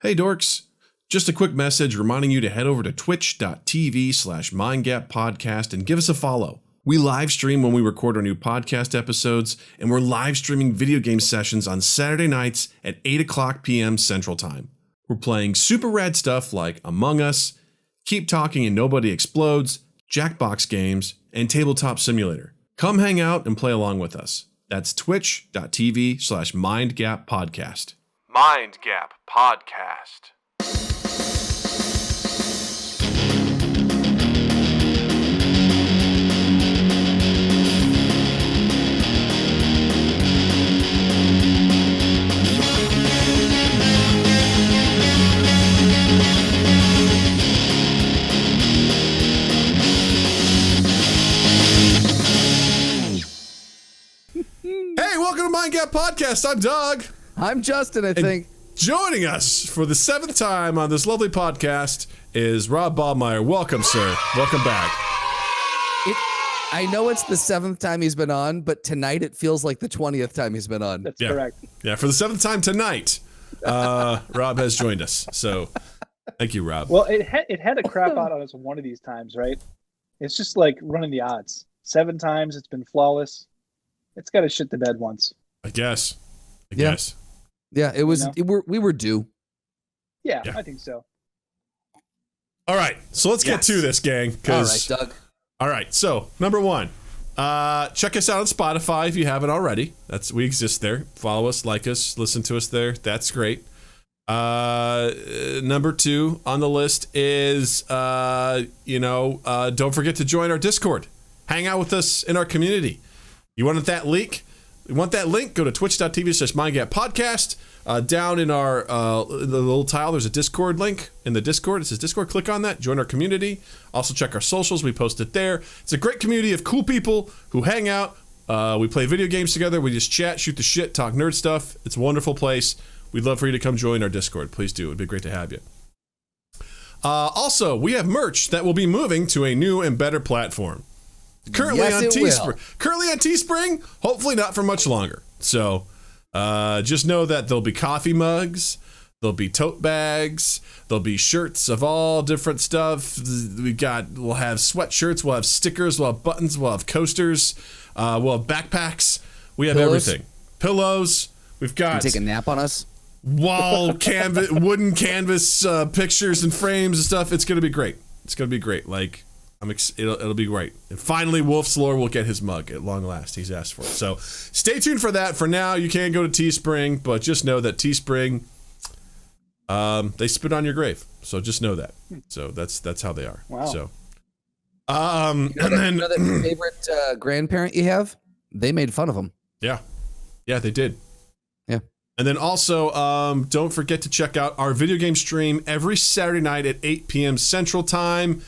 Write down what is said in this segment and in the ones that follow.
Hey dorks, just a quick message reminding you to head over to twitch.tv/mindgappodcast and give us a follow. We live stream when we record our new podcast episodes, and we're live streaming video game sessions on Saturday nights at 8 o'clock p.m. Central Time. We're playing super rad stuff like Among Us, Keep Talking and Nobody Explodes, Jackbox games, and Tabletop Simulator. Come hang out and play along with us. That's twitch.tv/mindgappodcast. Mind Gap Podcast. Hey, welcome to Mind Gap Podcast. I'm Doug. I'm Justin, I think. Joining us for the 7th time on this lovely podcast is Rob Ballmaier. Welcome, sir. Welcome back. I know it's the 7th time he's been on, but tonight it feels like the 20th time he's been on. That's correct. Yeah, for the 7th time tonight, Rob has joined us. So thank you, Rob. Well, it had a crap out on us one of these times, right? It's just like running the odds. 7 times, it's been flawless. It's got to shit the bed once. I guess. Yeah, it was. We were due. Yeah, I think so. All right, so let's get to this, gang. All right, Doug. All right, so number one, check us out on Spotify if you haven't already. We exist there. Follow us, like us, listen to us there. That's great. Number 2 on the list is, don't forget to join our Discord. Hang out with us in our community. You want that link? Go to twitch.tv/mindgappodcast. Down in our the little tile, there's a Discord link in the Discord. It says Discord. Click on that. Join our community. Also check our socials. We post it there. It's a great community of cool people who hang out. We play video games together. We just chat, shoot the shit, talk nerd stuff. It's a wonderful place. We'd love for you to come join our Discord. Please do. It'd be great to have you. Also, we have merch that will be moving to a new and better platform. Currently on Teespring, hopefully not for much longer. So just know that there'll be coffee mugs, there'll be tote bags, there'll be shirts of all different stuff. We'll have sweatshirts, we'll have stickers, we'll have buttons, we'll have coasters, we'll have backpacks. We have everything. Pillows. We've got. Take a nap on us. Wall canvas, wooden canvas pictures and frames and stuff. It's gonna be great. Like. It'll be great. And finally, Wolf's Lore will get his mug at long last. He's asked for it. So stay tuned for that. For now, you can go to Teespring, but just know that Teespring, they spit on your grave. So just know that. So that's how they are. Wow. So, you know that favorite grandparent you have? They made fun of him. Yeah, they did. Yeah. And then also, don't forget to check out our video game stream every Saturday night at 8 p.m. Central Time.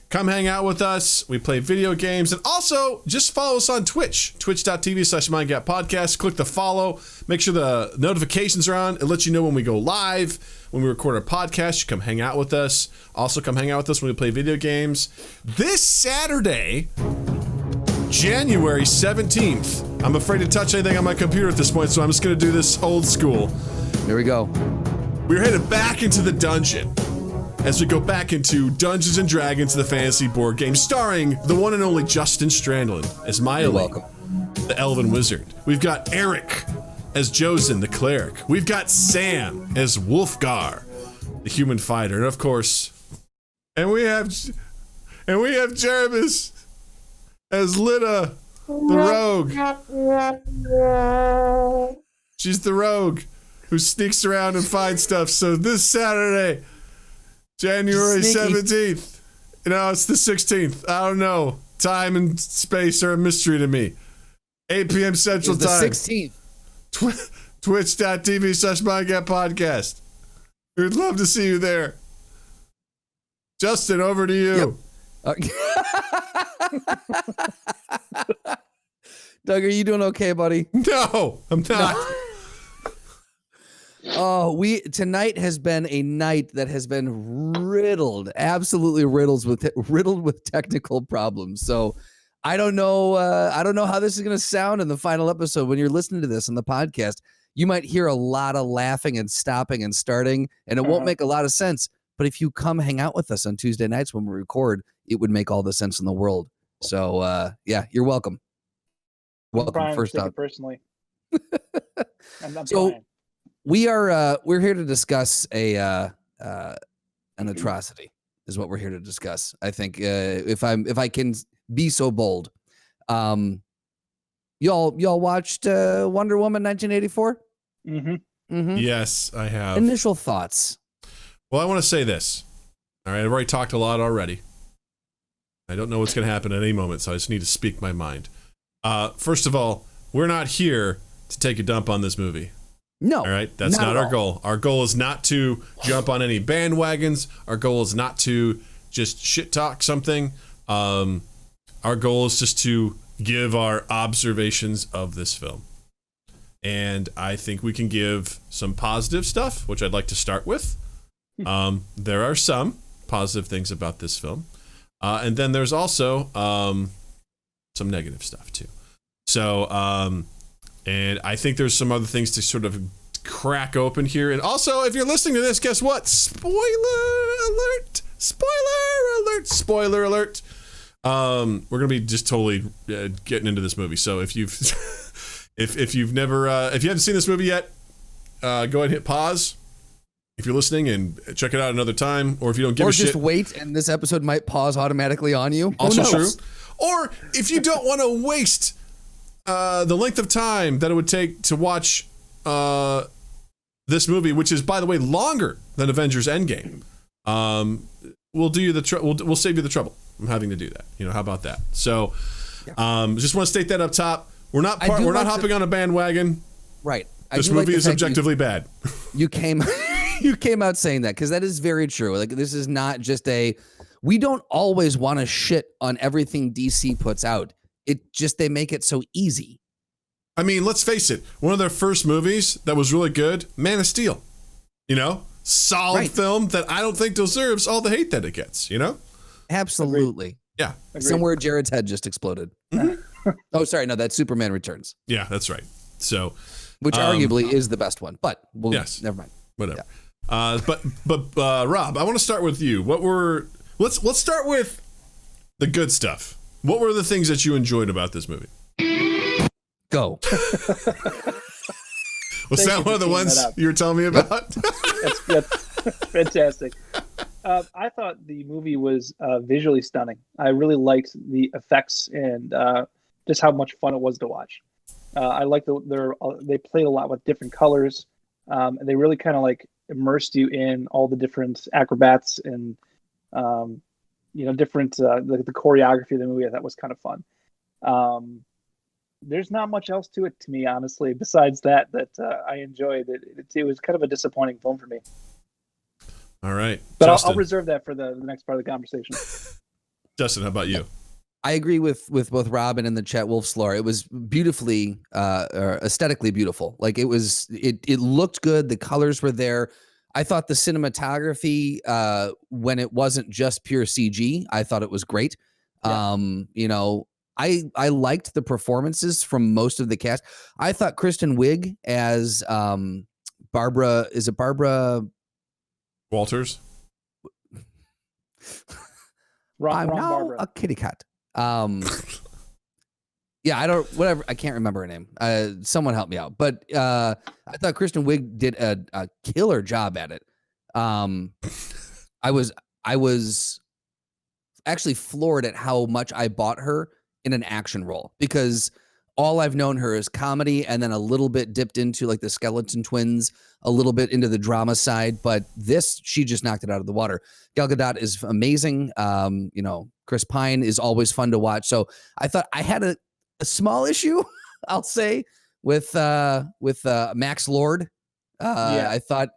Come hang out with us. We play video games. And also, just follow us on Twitch. Twitch.tv/mindgappodcast. Click the follow. Make sure the notifications are on. It lets you know when we go live. When we record our podcast, you come hang out with us. Also, come hang out with us when we play video games. This Saturday, January 17th. I'm afraid to touch anything on my computer at this point, so I'm just going to do this old school. Here we go. We're headed back into the dungeon as we go back into Dungeons & Dragons, the fantasy board game, starring the one and only Justin Strandlin as Miley, the Elven Wizard. We've got Eric as Josen, the Cleric. We've got Sam as Wolfgar, the Human Fighter. And of course, and we have Jervis as Lita, the Rogue. She's the Rogue who sneaks around and finds stuff. So this Saturday, January 17th. It's the 16th. I don't know. Time and space are a mystery to me. 8 p.m. Central Time. The 16th. Twitch.tv/mindgappodcast. We'd love to see you there. Justin, over to you. Yep. Doug, are you doing okay, buddy? No, I'm not. Tonight has been a night that has been absolutely riddled with technical problems. So I don't know how this is going to sound in the final episode when you're listening to this on the podcast. you might hear a lot of laughing and stopping and starting, and it won't make a lot of sense. But if you come hang out with us on Tuesday nights when we record, it would make all the sense in the world. So, yeah, you're welcome. Welcome. First up, personally. I'm so trying. we're here to discuss an atrocity. Is what we're here to discuss. I think if I can be so bold, y'all watched Wonder Woman 1984? Mm-hmm. Mm-hmm. Yes, I have. Initial thoughts. Well, I want to say this. All right, I've already talked a lot already. I don't know what's going to happen at any moment, so I just need to speak my mind. First of all, we're not here to take a dump on this movie. No. All right, that's not our goal. Our goal is not to jump on any bandwagons. Our goal is not to just shit talk something. Our goal is just to give our observations of this film. And I think we can give some positive stuff, which I'd like to start with. There are some positive things about this film. And then there's also some negative stuff too. So, and I think there's some other things to sort of crack open here. And also, if you're listening to this, guess what? Spoiler alert! Spoiler alert! Spoiler alert! We're gonna be just totally getting into this movie. So if you've if you haven't seen this movie yet, go ahead and hit pause. If you're listening, and check it out another time, or if you don't give a shit, or just wait, and this episode might pause automatically on you. Also true. Or if you don't want to waste the length of time that it would take to watch this movie, which is, by the way, longer than Avengers Endgame, we'll do you the we'll save you the trouble from having to do that. How about that? So, just want to state that up top. We're not hopping on a bandwagon. Right. This movie is objectively bad. You came out saying that, because that is very true. Like, this is not just we don't always want to shit on everything DC puts out. It just, they make it so easy. I mean, let's face it. One of their first movies that was really good, Man of Steel. Solid film that I don't think deserves all the hate that it gets, Absolutely. Agreed. Yeah. Agreed. Somewhere Jared's head just exploded. Mm-hmm. Oh, sorry. No, that's Superman Returns. Yeah, that's right. So, which arguably is the best one, but yes, never mind. Whatever. Yeah. But Rob, I want to start with you. Let's start with the good stuff. What were the things that you enjoyed about this movie? Go. Was that one of the ones you were telling me about? That's fantastic. I thought the movie was visually stunning. I really liked the effects and just how much fun it was to watch. I like they played a lot with different colors. And they really kind of like immersed you in all the different acrobats and different the choreography of the movie. I thought was kind of fun. There's not much else to it to me, honestly, besides that I enjoyed it. It was kind of a disappointing film for me. All right, but I'll reserve that for the next part of the conversation. Justin, how about you? I agree with both Rob and in the chat, Wolf's Lore. It was beautifully, or aesthetically beautiful. Like, it looked good. The colors were there. I thought the cinematography, when it wasn't just pure CG, I thought it was great. Yeah. I liked the performances from most of the cast. I thought Kristen Wiig as Barbara, is it Barbara Walters? I'm now Barbara. a kitty cat. Yeah, I can't remember her name. Someone help me out. But I thought Kristen Wiig did a killer job at it. I was actually floored at how much I bought her in an action role, because all I've known her is comedy, and then a little bit dipped into like the Skeleton Twins, a little bit into the drama side. But this, she just knocked it out of the water. Gal Gadot is amazing. Chris Pine is always fun to watch. So I thought I had a small issue, I'll say, with Max Lord. I thought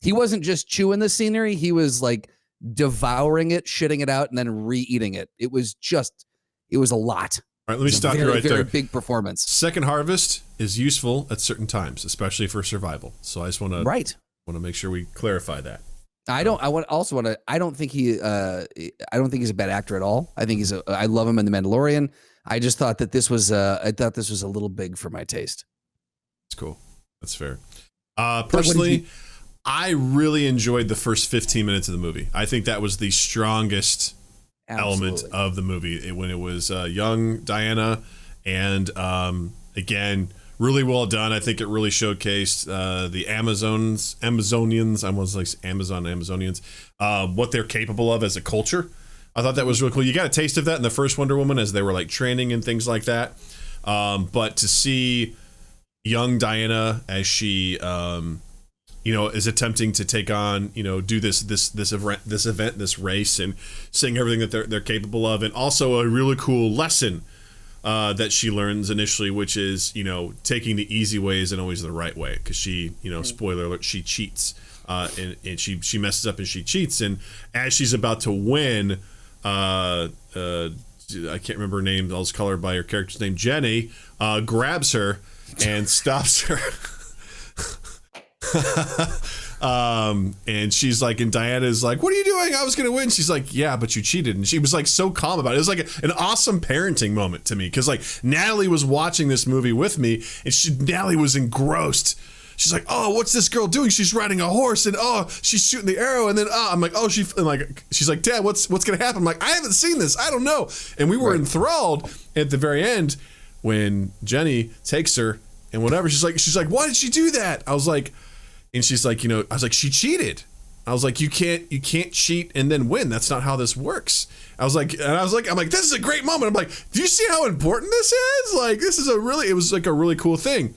he wasn't just chewing the scenery; he was like devouring it, shitting it out, and then re-eating it. It was a lot. All right, let me stop you right there. Big performance. Second harvest is useful at certain times, especially for survival. So I just want to make sure we clarify that. I don't think he's a bad actor at all. I think I love him in The Mandalorian. I just thought that this was a little big for my taste. It's cool. That's fair. Personally, I really enjoyed the first 15 minutes of the movie. I think that was the strongest element of the movie when it was young Diana, and again, really well done. I think it really showcased the Amazonians. I almost like Amazonians, what they're capable of as a culture. I thought that was really cool. You got a taste of that in the first Wonder Woman as they were like training and things like that. But to see young Diana as she, is attempting to take on, do this event, this race, and seeing everything that they're capable of, and also a really cool lesson that she learns initially, which is, taking the easy way isn't always the right way, because she, spoiler alert, she cheats, and she messes up and she cheats, and as she's about to win, I can't remember her name, I'll just call her by her character's name, Jenny, grabs her and stops her. And she's like, and Diana's like, what are you doing? I was gonna win. She's like, yeah, but you cheated. And she was like so calm about it. It was like an awesome parenting moment to me, because like Natalie was watching this movie with me, and Natalie was engrossed. She's like, oh, what's this girl doing? She's riding a horse, and oh, she's shooting the arrow, and then I'm like, oh, she's like, Dad, what's gonna happen? I'm like, I haven't seen this, I don't know. And we were enthralled at the very end when Jenny takes her and whatever. She's like, why did she do that? I was like, and she's like, I was like, she cheated. I was like, you can't cheat and then win. That's not how this works. I'm like, this is a great moment. I'm like, do you see how important this is? Like, this is it was like a really cool thing.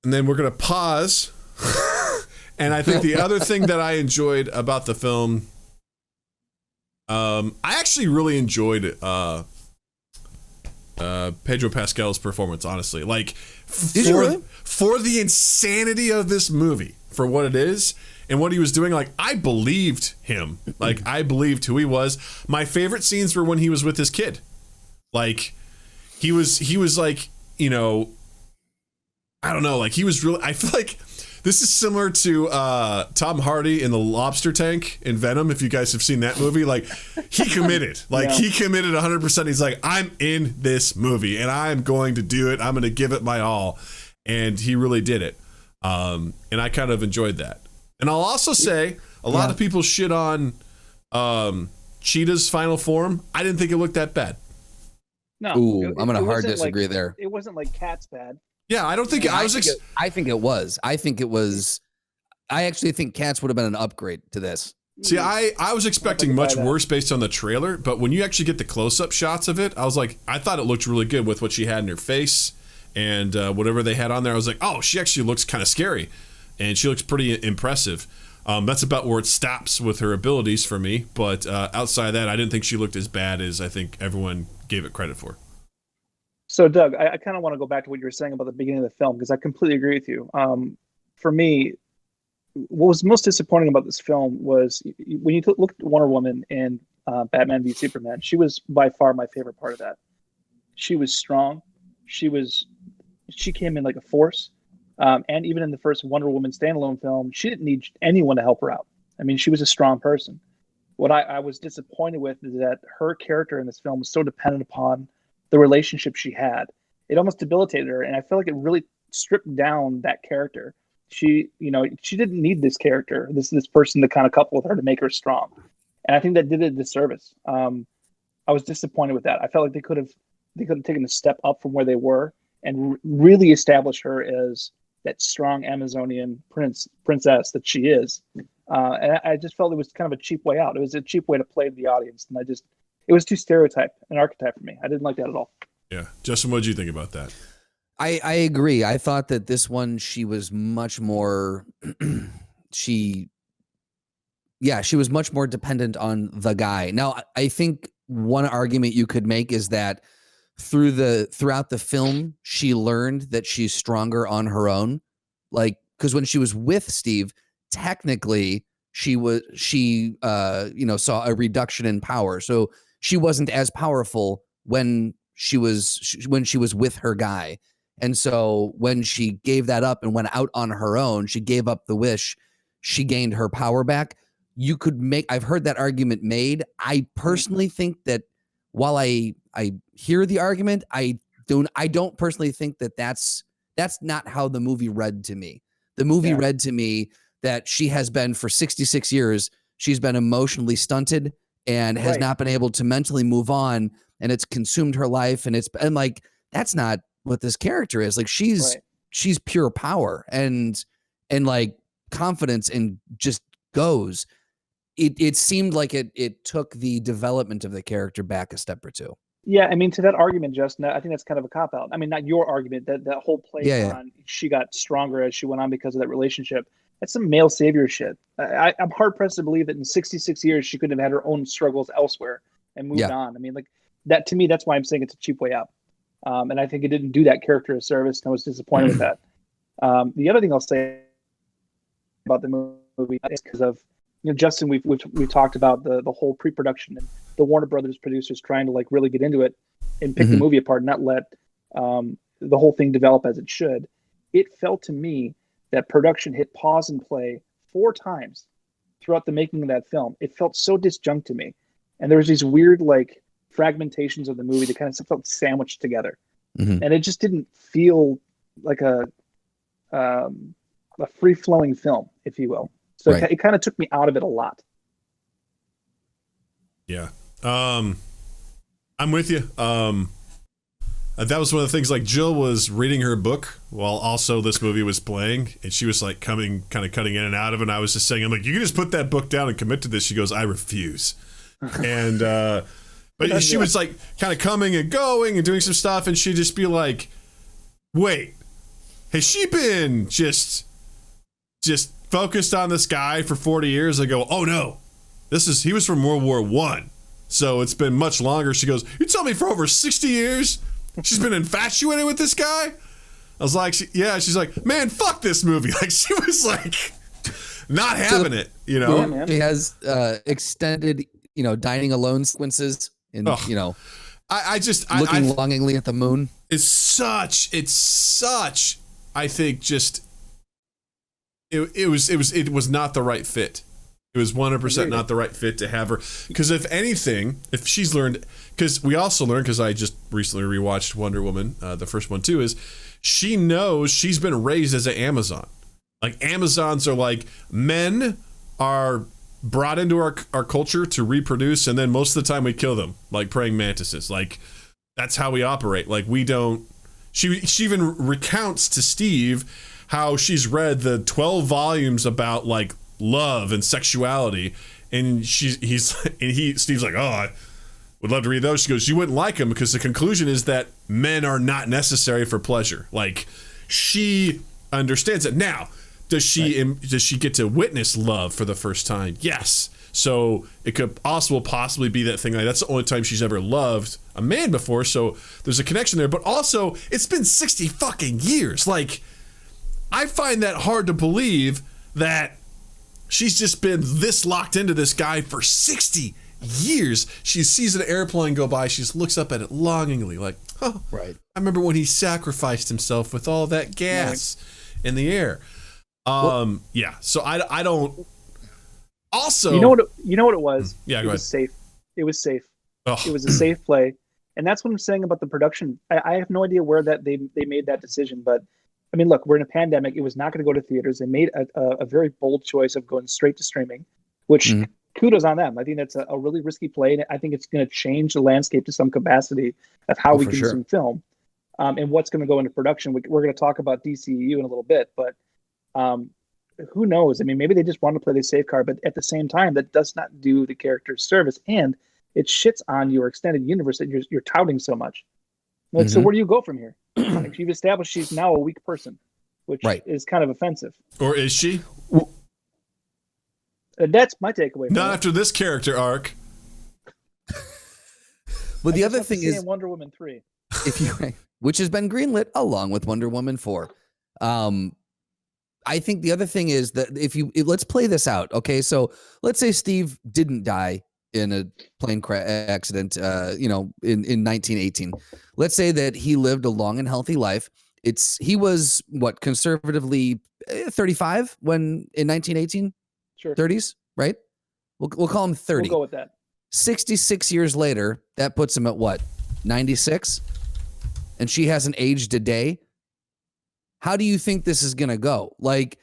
And then we're going to pause. And I think the other thing that I enjoyed about the film, I actually really enjoyed Pedro Pascal's performance, honestly. Like, for the insanity of this movie, for what it is and what he was doing, like, I believed him. Like, I believed who he was. My favorite scenes were when he was with his kid. Like, he was like, I don't know, like, he was really, I feel like this is similar to Tom Hardy in The Lobster Tank in Venom, if you guys have seen that movie. Like, he committed. Like, yeah. He committed 100%. He's like, I'm in this movie, and I'm going to do it. I'm going to give it my all. And he really did it. And I kind of enjoyed that. And I'll also say, a lot of people shit on Cheetah's final form. I didn't think it looked that bad. No. Ooh, I'm going to hard disagree there. It wasn't like Cat's bad. Yeah, I don't think I think it was. I actually think Cats would have been an upgrade to this. See, I was expecting much worse based on the trailer, but when you actually get the close-up shots of it, I was like, I thought it looked really good with what she had in her face and whatever they had on there. I was like, oh, she actually looks kind of scary, and she looks pretty impressive. That's about where it stops with her abilities for me, but outside of that, I didn't think she looked as bad as I think everyone gave it credit for. So, Doug, I kind of want to go back to what you were saying about the beginning of the film, because I completely agree with you. For me, what was most disappointing about this film was when you looked at Wonder Woman and Batman v Superman, she was by far my favorite part of that. She was strong. She came in like a force. And even in the first Wonder Woman standalone film, she didn't need anyone to help her out. I mean, she was a strong person. What I was disappointed with is that her character in this film was so dependent upon the relationship she had. It almost debilitated her, and I feel like it really stripped down that character. She didn't need this character, this person to kind of couple with her to make her strong, and I think that did a disservice. I was disappointed with that. I felt like they could have taken a step up from where they were and really established her as that strong Amazonian princess that she is. And I just felt it was kind of a cheap way out. It was a cheap way to play the audience, and it was too stereotyped, an archetype for me. I didn't like that at all. Yeah. Justin, what did you think about that? I agree. I thought that this one, she was much more, she was much more dependent on the guy. Now, I think one argument you could make is that throughout the film, she learned that she's stronger on her own. Like, because when she was with Steve, technically she saw a reduction in power. So she wasn't as powerful when she was with her guy. And so when she gave that up and went out on her own, she gave up the wish, she gained her power back. I've heard that argument made. I personally think that while I hear the argument, I don't personally think that that's not how the movie read to me. The movie read to me that she has been for 66 years, she's been emotionally stunted and has not been able to mentally move on, and it's consumed her life. And like, that's not what this character is. Like, she's pure power and like confidence, and just goes. It seemed like it took the development of the character back a step or two. Yeah, I mean, to that argument, Justin, I think that's kind of a cop-out. I mean, not your argument, that whole play on she got stronger as she went on because of that relationship. That's some male savior shit. I'm hard-pressed to believe that in 66 years she couldn't have had her own struggles elsewhere and moved on. I mean, like, that, to me, that's why I'm saying it's a cheap way out. And I think it didn't do that character a service, and I was disappointed with that. The other thing I'll say about the movie is because of, Justin, we've talked about the whole pre-production and the Warner Brothers producers trying to like really get into it and pick the movie apart, and not let the whole thing develop as it should. It felt to me that production hit pause and play 4 times throughout the making of that film. It felt so disjunct to me, and there was these weird like fragmentations of the movie that kind of felt sandwiched together, and it just didn't feel like a free-flowing film, if you will. So it kind of took me out of it a lot. Yeah. I'm with you. That was one of the things, like, Jill was reading her book while also this movie was playing, and she was like kind of cutting in and out of it. And I was just saying, I'm like, you can just put that book down and commit to this. She goes, I refuse. And but she was like kind of coming and going and doing some stuff, and she'd just be like, wait, has she been just focused on this guy for 40 years? I go, oh no, he was from World War I, so it's been much longer. She goes, you tell me for over 60 years she's been infatuated with this guy? I was like, yeah. She's like, man, fuck this movie. Like, she was like not having it, Yeah, she has extended, dining alone sequences, and I looking longingly at the moon. It's such, I think, just it was not the right fit. It was 100% not the right fit to have her. Because if anything, if she's learned, because we also learned, because I just recently rewatched Wonder Woman, the first one too, is she knows she's been raised as an Amazon. Like, Amazons are like, men are brought into our culture to reproduce, and then most of the time we kill them, like praying mantises. Like, that's how we operate. Like, we don't. She even recounts to Steve how she's read the 12 volumes about like love and sexuality, and Steve's like, oh, I would love to read those. She goes, you wouldn't like them, because the conclusion is that men are not necessary for pleasure. Like, she understands it. Now, does she get to witness love for the first time? Yes. So it could also possibly be that thing, like, that's the only time she's ever loved a man before, so there's a connection there. But also, it's been 60 fucking years. Like, I find that hard to believe that she's just been this locked into this guy for 60 years. She sees an airplane go by, she just looks up at it longingly, like, oh, right. I remember when he sacrificed himself with all that gas in the air. Yeah. So I don't. Also, you know what it was? Yeah, go ahead. Safe. It was safe. Oh. It was a safe play, and that's what I'm saying about the production. I have no idea where that they made that decision, but I mean, look, we're in a pandemic. It was not going to go to theaters. They made a very bold choice of going straight to streaming, which kudos on them. I think that's a really risky play, and I think it's going to change the landscape to some capacity of how we consume film, and what's going to go into production. We're going to talk about DCEU in a little bit, but who knows? I mean, maybe they just want to play the safe card, but at the same time, that does not do the character's service, and it shits on your extended universe that you're touting so much. Like, so where do you go from here? Like, you've established she's now a weak person, which is kind of offensive. Or is she? That's my takeaway. Not after this character arc. But the other thing is Wonder Woman 3, which has been greenlit along with Wonder Woman 4. I think the other thing is that let's play this out. Okay, so let's say Steve didn't die in a plane crash accident, in 1918. Let's say that he lived a long and healthy life. He was conservatively 35 when in 1918? Sure. 30s, right? We'll call him 30. We'll go with that. 66 years later, that puts him at what? 96? and she hasn't aged a day, how do you think this is going to go? Like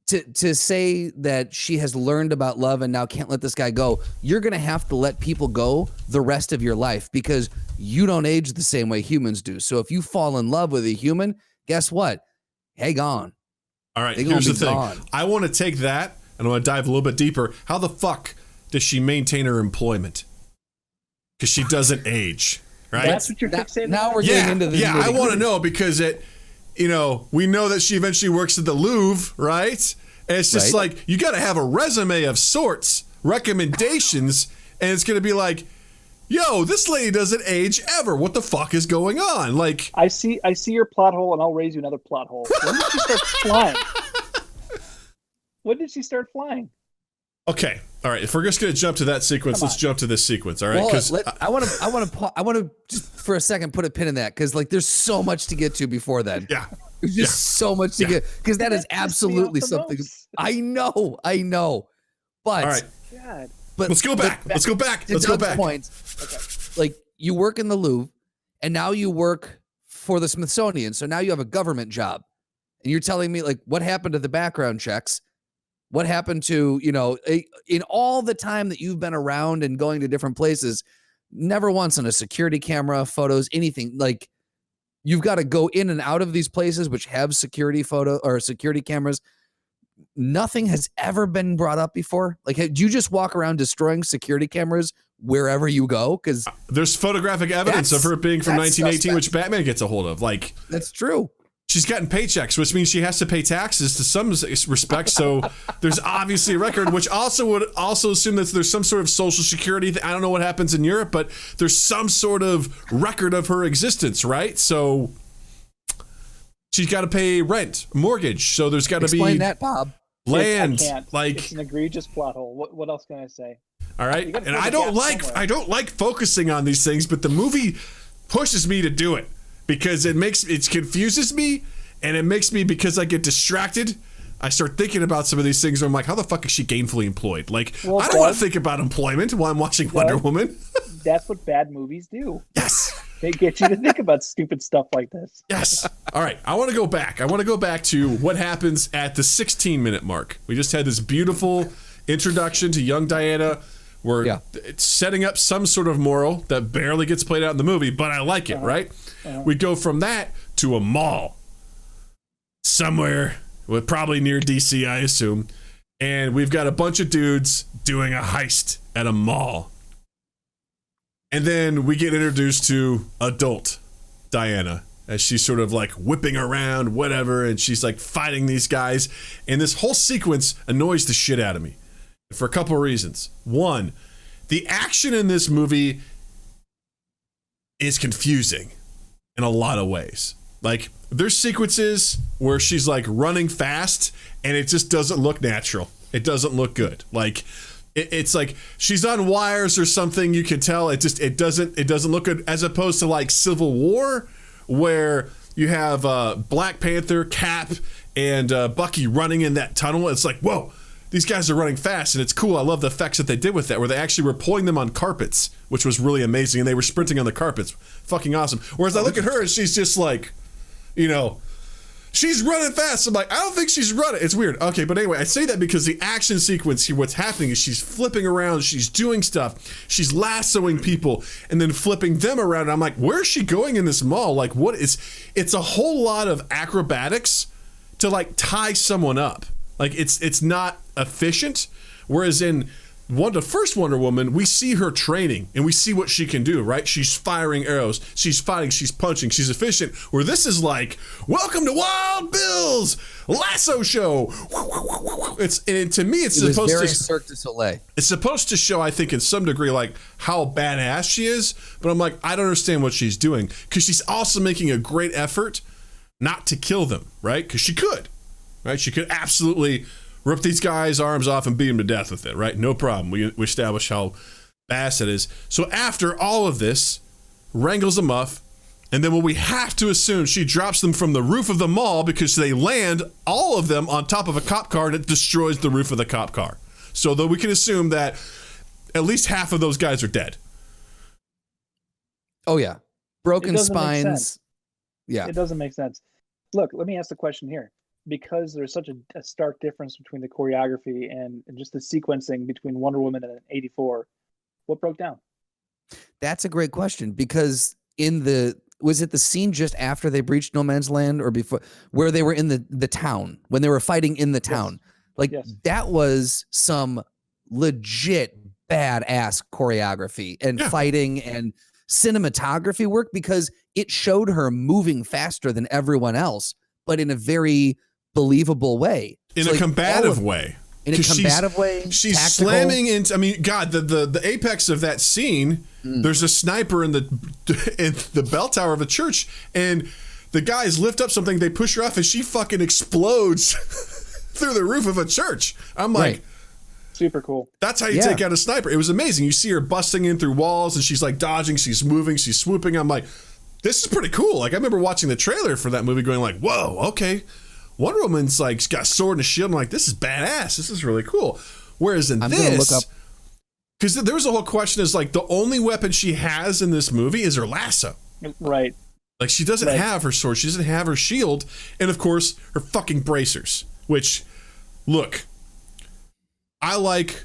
to say that she has learned about love and now can't let this guy go, you're going to have to let people go the rest of your life because you don't age the same way humans do. So if you fall in love with a human, guess what? Hey, gone. All right, here's the thing. Gone. I want to take that and I want to dive a little bit deeper. How the fuck does she maintain her employment? Because she doesn't age, right? That's what you're fixating. Now we're getting into this. Yeah, I want to know because we know that she eventually works at the Louvre, right? And it's just like, you got to have a resume of sorts, recommendations, and it's going to be like, yo, this lady doesn't age ever. What the fuck is going on? Like, I see your plot hole, and I'll raise you another plot hole. When did she start flying? When did she start flying? Okay, all right. If we're just going to jump to that sequence, let's jump to this sequence. All right, because I want to just for a second put a pin in that because like there's so much to get to before then. Yeah. There's just so much to get because that is absolutely something. I know. But all right. God. But let's go back. Let's go back. Points. Okay. Like you work in the Louvre and now you work for the Smithsonian. So now you have a government job. And you're telling me like what happened to the background checks? What happened to, in all the time that you've been around and going to different places, never once on a security camera, photos, anything like you've got to go in and out of these places which have security cameras. Nothing has ever been brought up before. Like, do you just walk around destroying security cameras wherever you go? Because there's photographic evidence of her being from 1918, suspect. Which Batman gets a hold of. Like, that's true. She's gotten paychecks, which means she has to pay taxes to some respect. So there's obviously a record, which also would also assume that there's some sort of social security. I don't know what happens in Europe, but there's some sort of record of her existence, right? So she's got to pay rent, mortgage. So there's got to be that, Bob. Land. It's an egregious plot hole. What else can I say? All right, and I don't like focusing on these things, but the movie pushes me to do it. Because it confuses me, and it makes me, because I get distracted, I start thinking about some of these things where I'm like, how the fuck is she gainfully employed? Like, I don't want to think about employment while I'm watching Wonder Woman. That's what bad movies do. Yes. They get you to think about stupid stuff like this. Yes. All right, I want to go back. I want to go back to what happens at the 16-minute mark. We just had this beautiful introduction to young Diana. It's setting up some sort of moral that barely gets played out in the movie, but I like it, right? We go from that to a mall somewhere, probably near DC, I assume, and we've got a bunch of dudes doing a heist at a mall. And then we get introduced to adult Diana as she's sort of like whipping around, whatever, and she's like fighting these guys. And this whole sequence annoys the shit out of me for a couple of reasons. One, the action in this movie is confusing in a lot of ways. Like, there's sequences where she's like running fast and it just doesn't look natural. It doesn't look good. Like, it's like she's on wires or something. You can tell it doesn't look good, as opposed to like Civil War, where you have Black Panther, Cap, and Bucky running in that tunnel. It's like, whoa, these guys are running fast, and it's cool. I love the effects that they did with that, where they actually were pulling them on carpets, which was really amazing, and they were sprinting on the carpets. Fucking awesome. Whereas I look at her, and she's just like, she's running fast. I'm like, I don't think she's running. It's weird. Okay, but anyway, I say that because the action sequence here, what's happening is she's flipping around, she's doing stuff, she's lassoing people, and then flipping them around. And I'm like, where's she going in this mall? Like, it's a whole lot of acrobatics to like tie someone up. Like, it's not efficient. Whereas in the first Wonder Woman, we see her training and we see what she can do, right? She's firing arrows, she's fighting, she's punching, she's efficient. Where this is like, welcome to Wild Bill's lasso show. To me, it's supposed very to Cirque du Soleil. It's supposed to show, I think, in some degree, like how badass she is. But I'm like, I don't understand what she's doing, because she's also making a great effort not to kill them, right? Because she could. Right, she could absolutely rip these guys' arms off and beat them to death with it, right? No problem. We establish how badass it is. So after all of this, wrangles them up, and then what we have to assume, she drops them from the roof of the mall because they land, all of them, on top of a cop car, and it destroys the roof of the cop car. So though we can assume that at least half of those guys are dead. Oh yeah, broken doesn't make sense. spines. Yeah, It doesn't make sense. Look, let me ask the question here. Because there's such a stark difference between the choreography and just the sequencing between Wonder Woman and 84, what broke down? that's a great question, because was it the scene just after they breached No Man's Land or before, where they were in the town, when they were fighting in the town? Yes. Like Yes. that was some legit badass choreography and fighting and cinematography work, because it showed her moving faster than everyone else, but in a very believable way. In a combative way. In a combative way. She's tactical. slamming into, I mean, God, the apex of that scene, there's a sniper in the bell tower of a church, and the guys lift up something, they push her off, and she fucking explodes through the roof of a church. I'm like, Right. Super cool. that's how you take out a sniper. It was amazing. You see her busting in through walls, and she's like dodging, she's moving, she's swooping. I'm like, this is pretty cool. Like, I remember watching the trailer for that movie going like, whoa, okay. Wonder Woman's like, she's got a sword and a shield. I'm like, this is badass. This is really cool. Whereas in this, because there was a whole question is like, the only weapon she has in this movie is her lasso. Right. Like, she doesn't have her sword. She doesn't have her shield. And of course, her fucking bracers, which, look, I like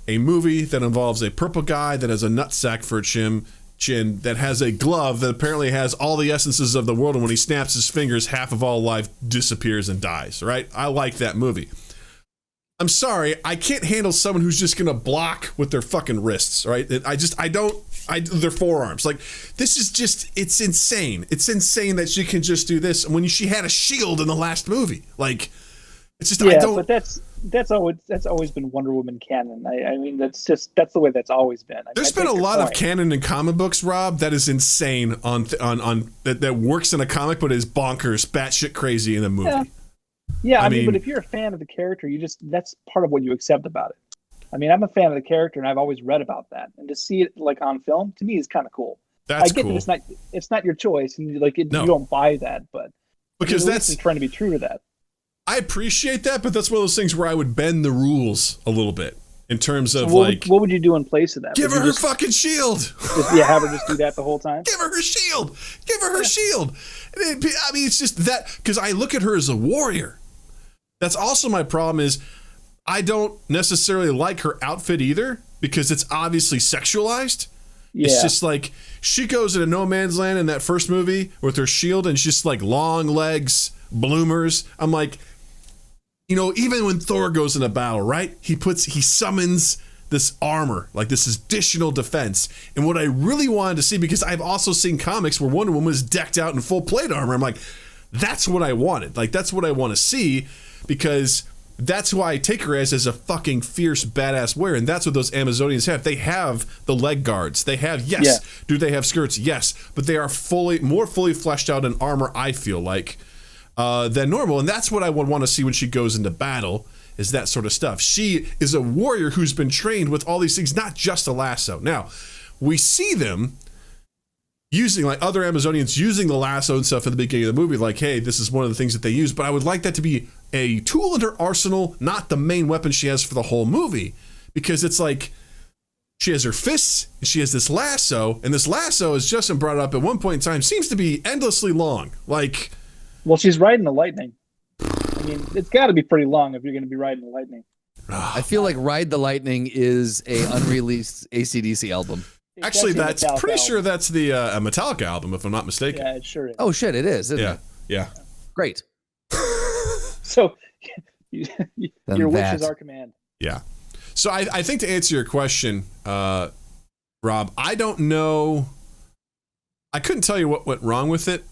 a movie that involves a purple guy that has a nutsack for a chin, that has a glove that apparently has all the essences of the world, and when he snaps his fingers, half of all life disappears and dies, right? I like that movie. I'm sorry, I can't handle someone who's just gonna block with their fucking wrists, right? Their forearms. Like, this is just, it's insane. It's insane that she can just do this when she had a shield in the last movie. Like, it's just, but that's always been Wonder Woman canon. I mean, that's the way that's always been. There's been a lot of canon in comic books, Rob, that is insane on that works in a comic, but is bonkers, batshit crazy in a movie. Yeah, I mean, but if you're a fan of the character, that's part of what you accept about it. I mean, I'm a fan of the character, and I've always read about that, and to see it like on film to me is kind of cool. That's I get cool. that it's not your choice, and you don't buy that, but because that's trying to be true to that. I appreciate that, but that's one of those things where I would bend the rules a little bit in terms of what would you do in place of that? Give her fucking shield. Have her just do that the whole time. Give her her shield. Give her her shield. I mean, it's just that, because I look at her as a warrior. That's also my problem is I don't necessarily like her outfit either, because it's obviously sexualized. Yeah. It's just like she goes into No Man's Land in that first movie with her shield, and she's just like long legs, bloomers. I'm like, even when Thor goes into battle, right? He summons this armor, like this additional defense. And what I really wanted to see, because I've also seen comics where Wonder Woman was decked out in full plate armor. I'm like, that's what I wanted. Like, that's what I want to see, because that's who I take her as a fucking fierce, badass warrior. And that's what those Amazonians have. They have the leg guards. They have, do they have skirts? Yes. But they are more fully fleshed out in armor, I feel like, than normal. And that's what I would want to see when she goes into battle, is that sort of stuff. She is a warrior who's been trained with all these things, not just a lasso. Now, we see them using, like, other Amazonians using the lasso and stuff at the beginning of the movie, like, hey, this is one of the things that they use, but I would like that to be a tool in her arsenal, not the main weapon she has for the whole movie, because it's like she has her fists and she has this lasso, and this lasso, as Justin brought up at one point in time, seems to be endlessly long. Like, well, she's riding the lightning. I mean, it's got to be pretty long if you're going to be riding the lightning. I feel like Ride the Lightning is a unreleased AC/DC album. Actually, that's pretty sure that's the a Metallica album, if I'm not mistaken. Yeah, it sure is. Oh shit, it is, isn't it? Yeah. Great. So your wish is our command. Yeah. So I think, to answer your question, Rob, I don't know. I couldn't tell you what went wrong with it,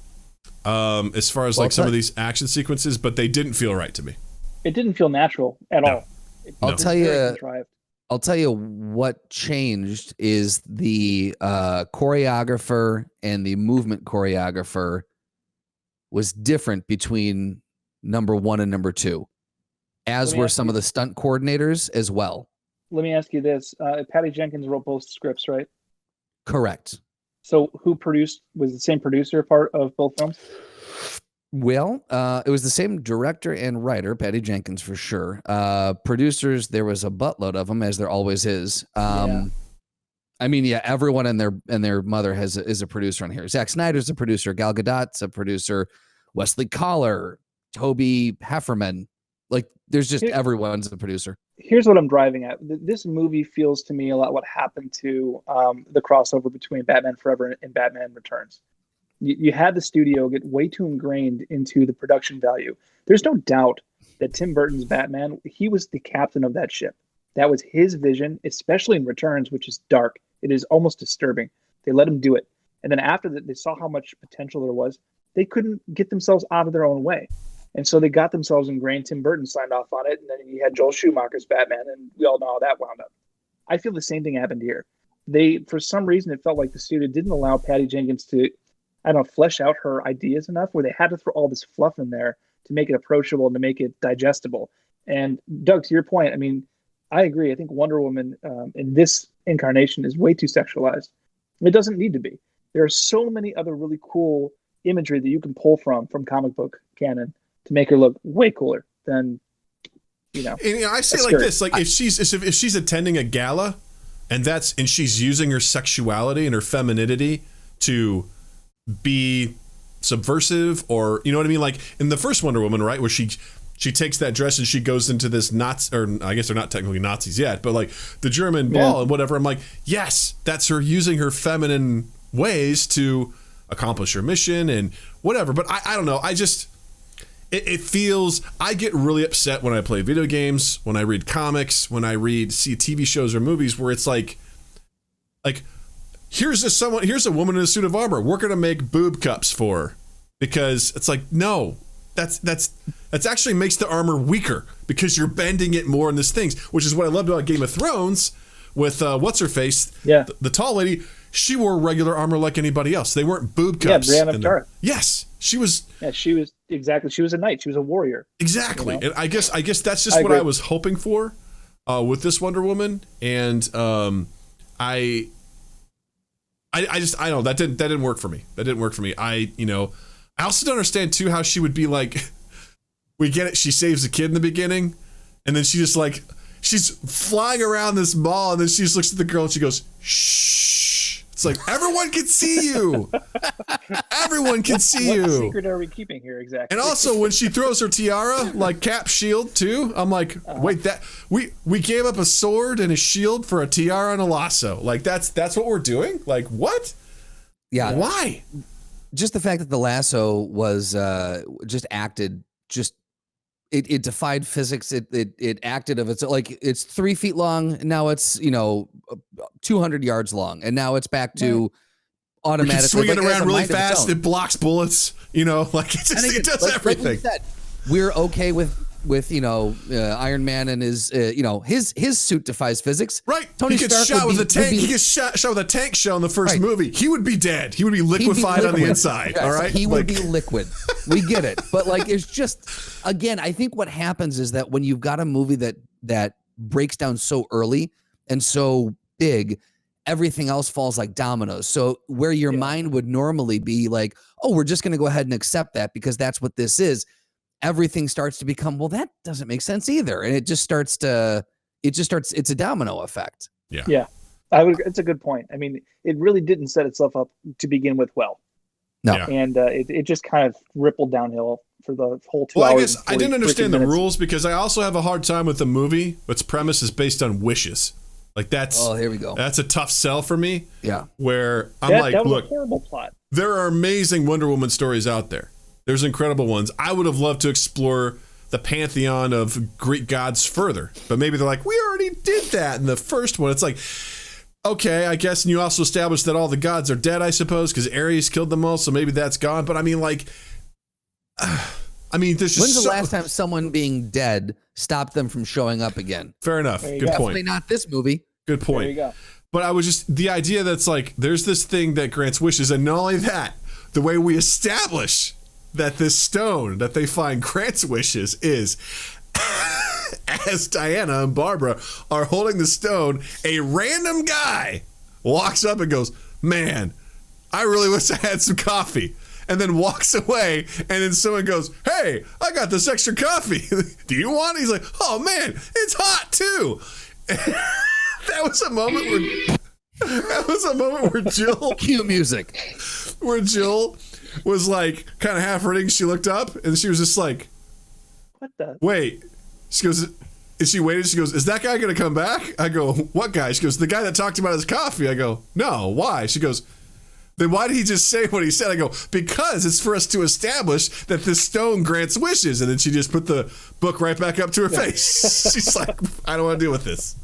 as far as like some of these action sequences, but they didn't feel right to me. It didn't feel natural at all. I'll tell you what changed is the choreographer and the movement choreographer was different between number 1 and number 2, as were some of the stunt coordinators as well. Let me ask you this. Patty Jenkins wrote both scripts, right? Correct. So who was the same producer part of both films? Well, it was the same director and writer, Patty Jenkins for sure. Producers, there was a buttload of them, as there always is. I mean, yeah, everyone and their mother is a producer on here. Zack Snyder's a producer, Gal Gadot's a producer, Wesley Collar, Toby Hefferman. Like, there's just everyone's a producer. Here's what I'm driving at. This movie feels to me a lot what happened to the crossover between Batman Forever and Batman Returns. You had the studio get way too ingrained into the production value. There's no doubt that Tim Burton's Batman, he was the captain of that ship. That was his vision, especially in Returns, which is dark. It is almost disturbing. They let him do it. And then after that, they saw how much potential there was. They couldn't get themselves out of their own way. And so they got themselves ingrained. Tim Burton signed off on it. And then you had Joel Schumacher's Batman, and we all know how that wound up. I feel the same thing happened here. For some reason, it felt like the studio didn't allow Patty Jenkins to, I don't know, flesh out her ideas enough, where they had to throw all this fluff in there to make it approachable and to make it digestible. And Doug, to your point, I mean, I agree. I think Wonder Woman in this incarnation is way too sexualized. It doesn't need to be. There are so many other really cool imagery that you can pull from comic book canon to make her look way cooler than, you know. And, I say like this, like if she's attending a gala and she's using her sexuality and her femininity to be subversive, or, you know what I mean? Like in the first Wonder Woman, right, where she takes that dress and she goes into this Nazi, or I guess they're not technically Nazis yet, but like the German ball and whatever. I'm like, yes, that's her using her feminine ways to accomplish her mission and whatever. But I don't know. It feels, I get really upset when I play video games, when I read comics, when I see TV shows or movies where it's like here's a woman in a suit of armor. We're going to make boob cups for her, because it's like, no, that's actually makes the armor weaker because you're bending it more in these things, which is what I loved about Game of Thrones with what's her face, the tall lady. She wore regular armor like anybody else. They weren't boob cups. Yeah, Brienne of Tarth. Yes, she was. Yeah, she was exactly. She was a knight. She was a warrior. Exactly, you know? And I guess that's just what I was hoping for with this Wonder Woman, and I don't know, that didn't work for me. That didn't work for me. I also don't understand too how she would be like. We get it. She saves a kid in the beginning, and then she just like she's flying around this mall, and then she just looks at the girl and she goes, "Shh." It's like, everyone can see you. Everyone can see you. What secret are we keeping here exactly? And also, when she throws her tiara, like Cap's shield too, I'm like, wait, that we gave up a sword and a shield for a tiara and a lasso. Like that's what we're doing? Like what? Yeah. Why? Just the fact that the lasso was just acted it defied physics. It acted of its, like, it's 3 feet long. Now it's 200 yards long, and now it's back to automatically swing it around really fast. It blocks bullets. Like it does everything. Like said, we're okay with Iron Man and his his suit defies physics. Right. Tony he gets Stark shot with a tank. He gets shot with a tank shell in the first movie. He would be dead. He would be liquefied on the inside. Yes, all right. He would be liquid. We get it. But like, it's just, again, I think what happens is that when you've got a movie that breaks down so early and so big, everything else falls like dominoes. So where your mind would normally be like, oh, we're just going to go ahead and accept that because that's what this is, everything starts to become, well, that doesn't make sense either. And it's a domino effect. Yeah. Yeah. It's a good point. I mean, it really didn't set itself up to begin with well. No. Yeah. And it just kind of rippled downhill for the whole 2 hours. Well, I guess I didn't understand the minutes. rules because I also have a hard time with the movie. Its premise is based on wishes. Like here we go. That's a tough sell for me. Yeah. Where I'm that was look, a horrible plot. There are amazing Wonder Woman stories out there. There's incredible ones. I would have loved to explore the pantheon of Greek gods further, but maybe they're like, we already did that in the first one. It's like, okay, I guess. And you also established that all the gods are dead, I suppose, because Ares killed them all. So maybe that's gone. But I mean, like, there's just when's the last time someone being dead stopped them from showing up again? Fair enough. Good point. Definitely not this movie. Good point. There you go. But I was just, the idea that's like, there's this thing that grants wishes. And not only that, the way we establish that this stone that they find grants wishes is as Diana and Barbara are holding the stone, a random guy walks up and goes, man, I really wish I had some coffee. And then walks away, and then someone goes, hey, I got this extra coffee. Do you want it? He's like, oh man, it's hot too. That was a moment where That was a moment where Jill Cue music. Where Jill was like kind of half reading. She looked up and she was just like, What the? wait. She goes, is she waiting? She goes, is that guy going to come back? I go, what guy? She goes, the guy that talked about his coffee. I go, no, why? She goes, then why did he just say what he said? I go, because it's for us to establish that this stone grants wishes. And then she just put the book right back up to her face. She's like, I don't want to deal with this.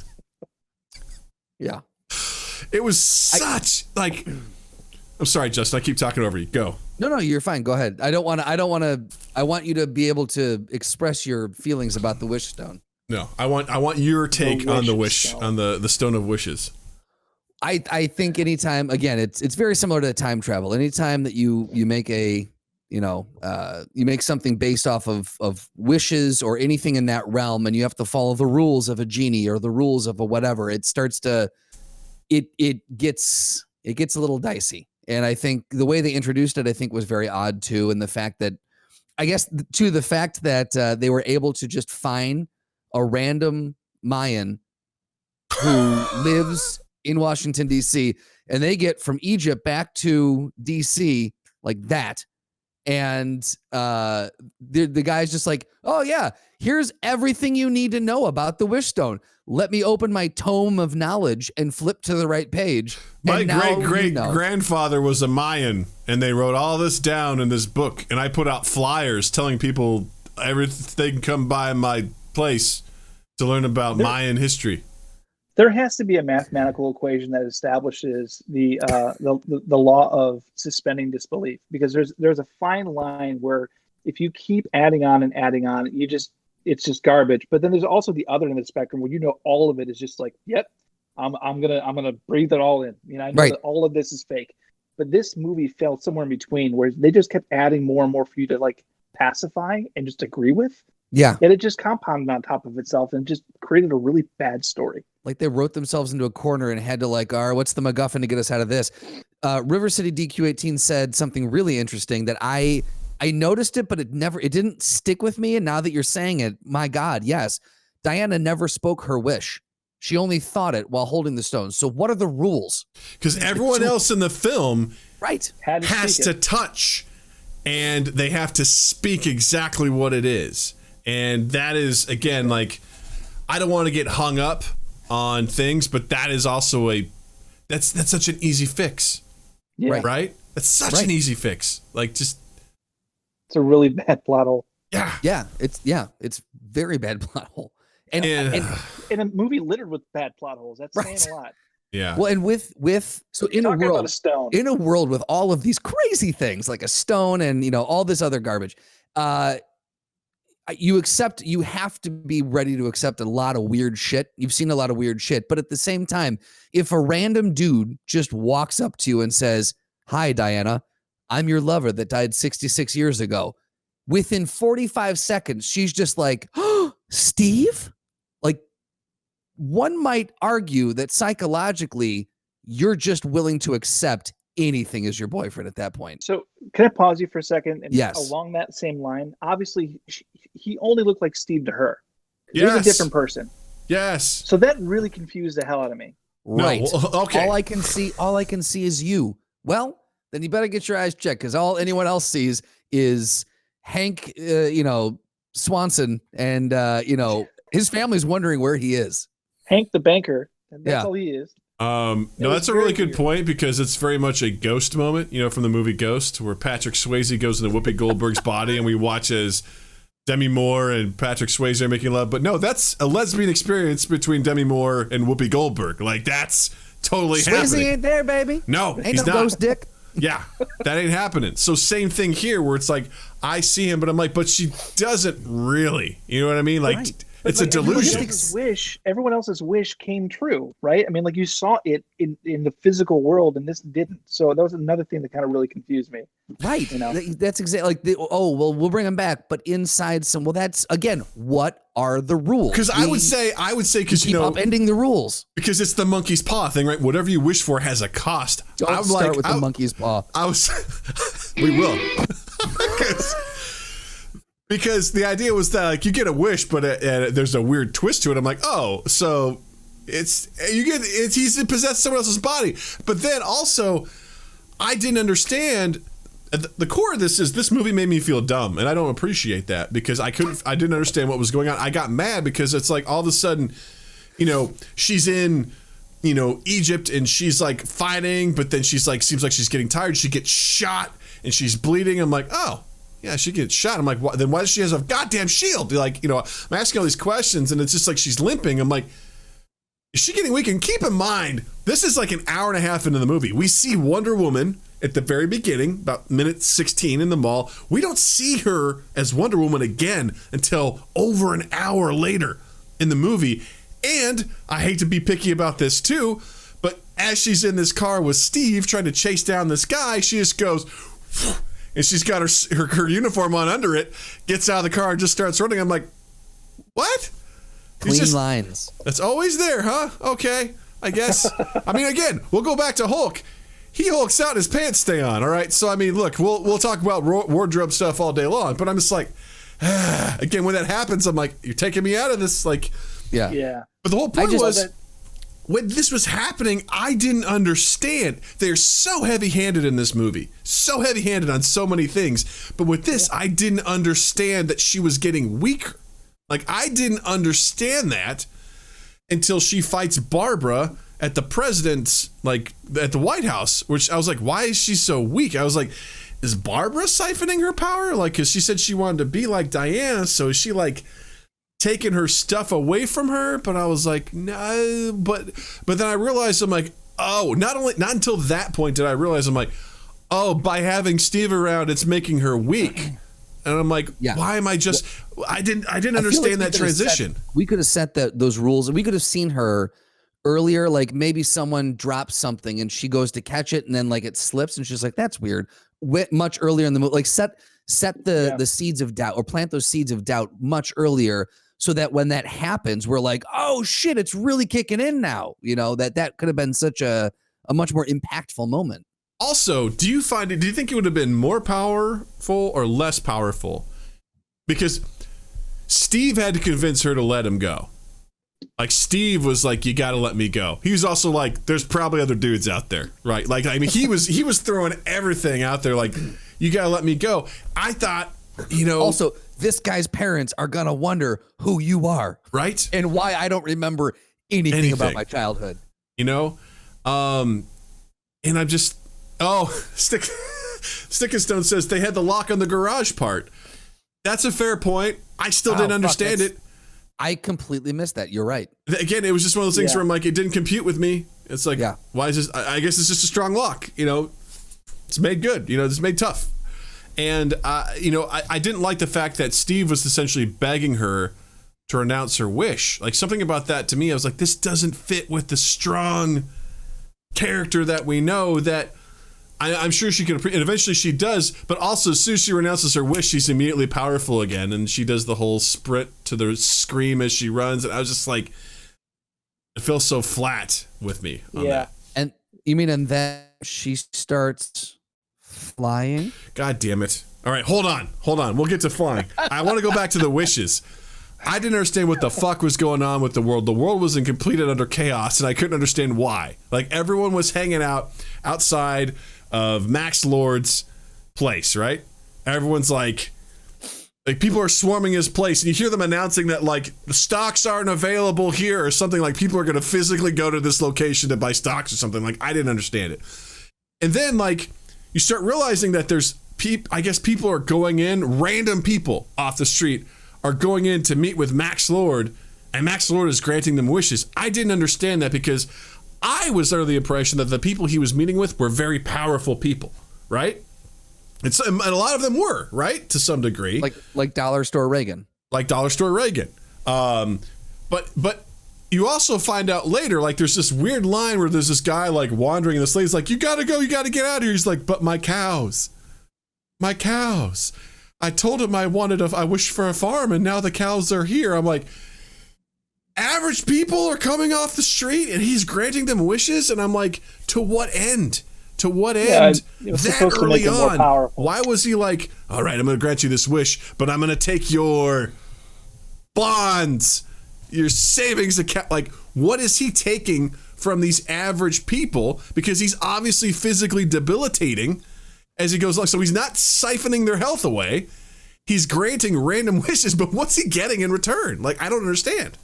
Yeah. It was such like, I'm sorry, Justin, I keep talking over you. Go. No, you're fine. Go ahead. I want you to be able to express your feelings about the wish stone. No, I want your take on the wish, on the stone of wishes. I think anytime, again, it's very similar to time travel. Anytime that you make you make something based off of wishes or anything in that realm, and you have to follow the rules of a genie or the rules of a whatever, it starts to, it gets a little dicey. And I think the way they introduced it, I think was very odd too. And the fact that, they were able to just find a random Mayan who lives in Washington, D.C., and they get from Egypt back to D.C. like that. And the guy's just like, oh, yeah, here's everything you need to know about the wish stone. Let me open my tome of knowledge and flip to the right page. My great-great-grandfather was a Mayan, and they wrote all this down in this book, and I put out flyers telling people they can come by my place to learn about Mayan history. There has to be a mathematical equation that establishes the law of suspending disbelief, because there's a fine line where if you keep adding on, it's just garbage. But then there's also the other end of the spectrum where all of it is just like, yep, I'm gonna breathe it all in. I know that all of this is fake. But this movie fell somewhere in between, where they just kept adding more and more for you to like pacify and just agree with. Yeah. And it just compounded on top of itself and just created a really bad story. Like they wrote themselves into a corner and had to like, all right, what's the MacGuffin to get us out of this? River City DQ18 said something really interesting that I noticed it, but it didn't stick with me. And now that you're saying it, my God, yes. Diana never spoke her wish. She only thought it while holding the stone. So what are the rules? Because everyone else in the film has to touch, and they have to speak exactly what it is. And that is, again, like, I don't want to get hung up on things, but that is also that's such an easy fix. Yeah. Right? That's such an easy fix. Like, just. It's a really bad plot hole. Yeah. Yeah. It's very bad plot hole. And in a movie littered with bad plot holes, that's saying a lot. Yeah. Well, and so in a world with all of these crazy things like a stone and all this other garbage, you have to be ready to accept a lot of weird shit. You've seen a lot of weird shit, but at the same time, if a random dude just walks up to you and says, "Hi, Diana, I'm your lover that died 66 years ago," within 45 seconds, she's just like, "Oh, Steve?" Like, one might argue that psychologically, you're just willing to accept anything as your boyfriend at that point. So can I pause you for a second? And yes. Along that same line, obviously he only looked like Steve to her. Yes. He was a different person. Yes. So that really confused the hell out of me. Right. No, okay. All I can see is you. Well, then you better get your eyes checked, because all anyone else sees is Hank, Swanson, and his family's wondering where he is. Hank the banker. And that's all he is. No, that's a really good point, because it's very much a Ghost moment, from the movie Ghost, where Patrick Swayze goes into Whoopi Goldberg's body and we watch as Demi Moore and Patrick Swayze are making love. But no, that's a lesbian experience between Demi Moore and Whoopi Goldberg. Like, that's totally happening. Swayze ain't there, baby. No, ain't he's no not. Ghost dick. Yeah, that ain't happening. So same thing here, where it's like, I see him, but I'm like, but she doesn't really. You know what I mean? Like, right. It's a delusion. Everyone else's wish came true, right? I mean, like, you saw it in the physical world, and this didn't. So that was another thing that kind of really confused me. Right. That's exactly like, we'll bring him back, but inside that's, again, what are the rules? Because I would say, because keep upending the rules. Because it's the monkey's paw thing, right? Whatever you wish for has a cost. Don't start with the monkey's paw. We will. Because the idea was that, like, you get a wish, but there's a weird twist to it. I'm like, oh, so He's possessed someone else's body. But then also, I didn't understand. The core of this movie made me feel dumb, and I don't appreciate that because I didn't understand what was going on. I got mad because it's like all of a sudden, she's in, Egypt and she's like fighting, but then she's like, seems like she's getting tired. She gets shot and she's bleeding. I'm like, oh yeah, she gets shot. I'm like, then why does she have a goddamn shield? Like, I'm asking all these questions and it's just like she's limping. I'm like, is she getting weak? And keep in mind, this is like an hour and a half into the movie. We see Wonder Woman at the very beginning, about minute 16 in the mall. We don't see her as Wonder Woman again until over an hour later in the movie. And I hate to be picky about this too, but as she's in this car with Steve trying to chase down this guy, she just goes, and she's got her uniform on under it, gets out of the car and just starts running. I'm like, what? Clean lines. That's always there, huh? Okay, I guess. I mean, again, we'll go back to Hulk. He hulks out and his pants stay on, all right? So, I mean, look, we'll talk about wardrobe stuff all day long, but I'm just like, again, when that happens, I'm like, you're taking me out of this, like... Yeah. But the whole point was, when this was happening, I didn't understand. They're so heavy-handed in this movie. So heavy-handed on so many things. But with this, I didn't understand that she was getting weaker. Like, I didn't understand that until she fights Barbara at the president's, like, at the White House, which I was like, why is she so weak? I was like, is Barbara siphoning her power? Like, because she said she wanted to be like Diana, so is she, like, taking her stuff away from her? But I was like, no, but then I realized, I'm like, oh, not until that point did I realize, I'm like, oh, by having Steve around, it's making her weak. And I'm like, why am I just, I didn't understand that transition. We could have set those rules, and we could have seen her earlier, like maybe someone drops something and she goes to catch it and then like it slips and she's like, that's weird. Much earlier in the movie, like set the seeds of doubt, or plant those seeds of doubt much earlier, so that when that happens, we're like, oh shit, it's really kicking in now. That could have been such a much more impactful moment. Also, do you think it would have been more powerful or less powerful? Because Steve had to convince her to let him go. Like, Steve was like, you got to let me go. He was also like, there's probably other dudes out there, right? Like, I mean, he was throwing everything out there, like, you got to let me go. I thought, Also, this guy's parents are going to wonder who you are. Right? And why I don't remember anything about my childhood. And I'm just, Stick and Stone says they had the lock on the garage part. That's a fair point. I still didn't understand it. I completely missed that. You're right. Again, it was just one of those things where I'm like, it didn't compute with me. It's like, why is this? I guess it's just a strong lock. It's made good. It's made tough. And, I didn't like the fact that Steve was essentially begging her to renounce her wish. Like, something about that to me, I was like, this doesn't fit with the strong character that we know that I'm sure she could, and eventually she does, but also as soon as she renounces her wish, she's immediately powerful again, and she does the whole sprint to the scream as she runs, and I was just like, it feels so flat with me on that. And you mean, and then she starts flying? God damn it. All right, hold on. We'll get to flying. I want to go back to the wishes. I didn't understand what the fuck was going on with the world. The world was in complete and utter chaos, and I couldn't understand why. Like, everyone was hanging out outside of Max Lord's place, right? Everyone's like people are swarming his place, and you hear them announcing that, like, the stocks aren't available here or something, like people are going to physically go to this location to buy stocks or something. Like, I didn't understand it. And then, like, you start realizing that there's I guess people are going in, random people off the street are going in to meet with Max Lord, and Max Lord is granting them wishes. I didn't understand that because I was under the impression that the people he was meeting with were very powerful people, right? And a lot of them were, right? To some degree. Like Dollar Store Reagan. Like Dollar Store Reagan. But you also find out later, like, there's this weird line where there's this guy, like, wandering, and this lady's like, you gotta go, you gotta get out of here. He's like, but my cows. I told him I wished for a farm, and now the cows are here. I'm like, average people are coming off the street and he's granting them wishes, and I'm like, to what end? It was that early on. Why was he like, all right, I'm going to grant you this wish, but I'm going to take your bonds your savings account. Like, what is he taking from these average people? Because he's obviously physically debilitating as he goes along. So he's not siphoning their health away. He's granting random wishes, but what's he getting in return? Like, I don't understand.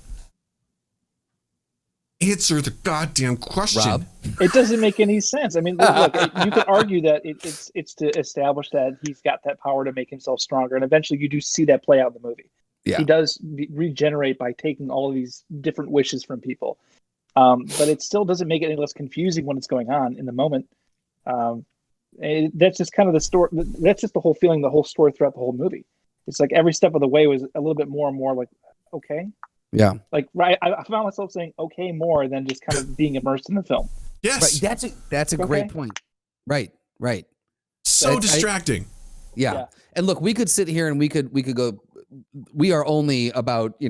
Answer the goddamn question. Rob? It doesn't make any sense. I mean, look, you could argue that it's to establish that he's got that power to make himself stronger, and eventually you do see that play out in the movie. Yeah. He does regenerate by taking all of these different wishes from people, but it still doesn't make it any less confusing when it's going on in the moment. That's just kind of the story. That's just the whole feeling, the whole story throughout the whole movie. It's like every step of the way was a little bit more and more like, okay. Yeah. Like, right. I found myself saying, okay, more than just kind of being immersed in the film. Yes. Right. That's a great point. Right. So distracting. Yeah. And look, we could sit here and we could go, we are only about,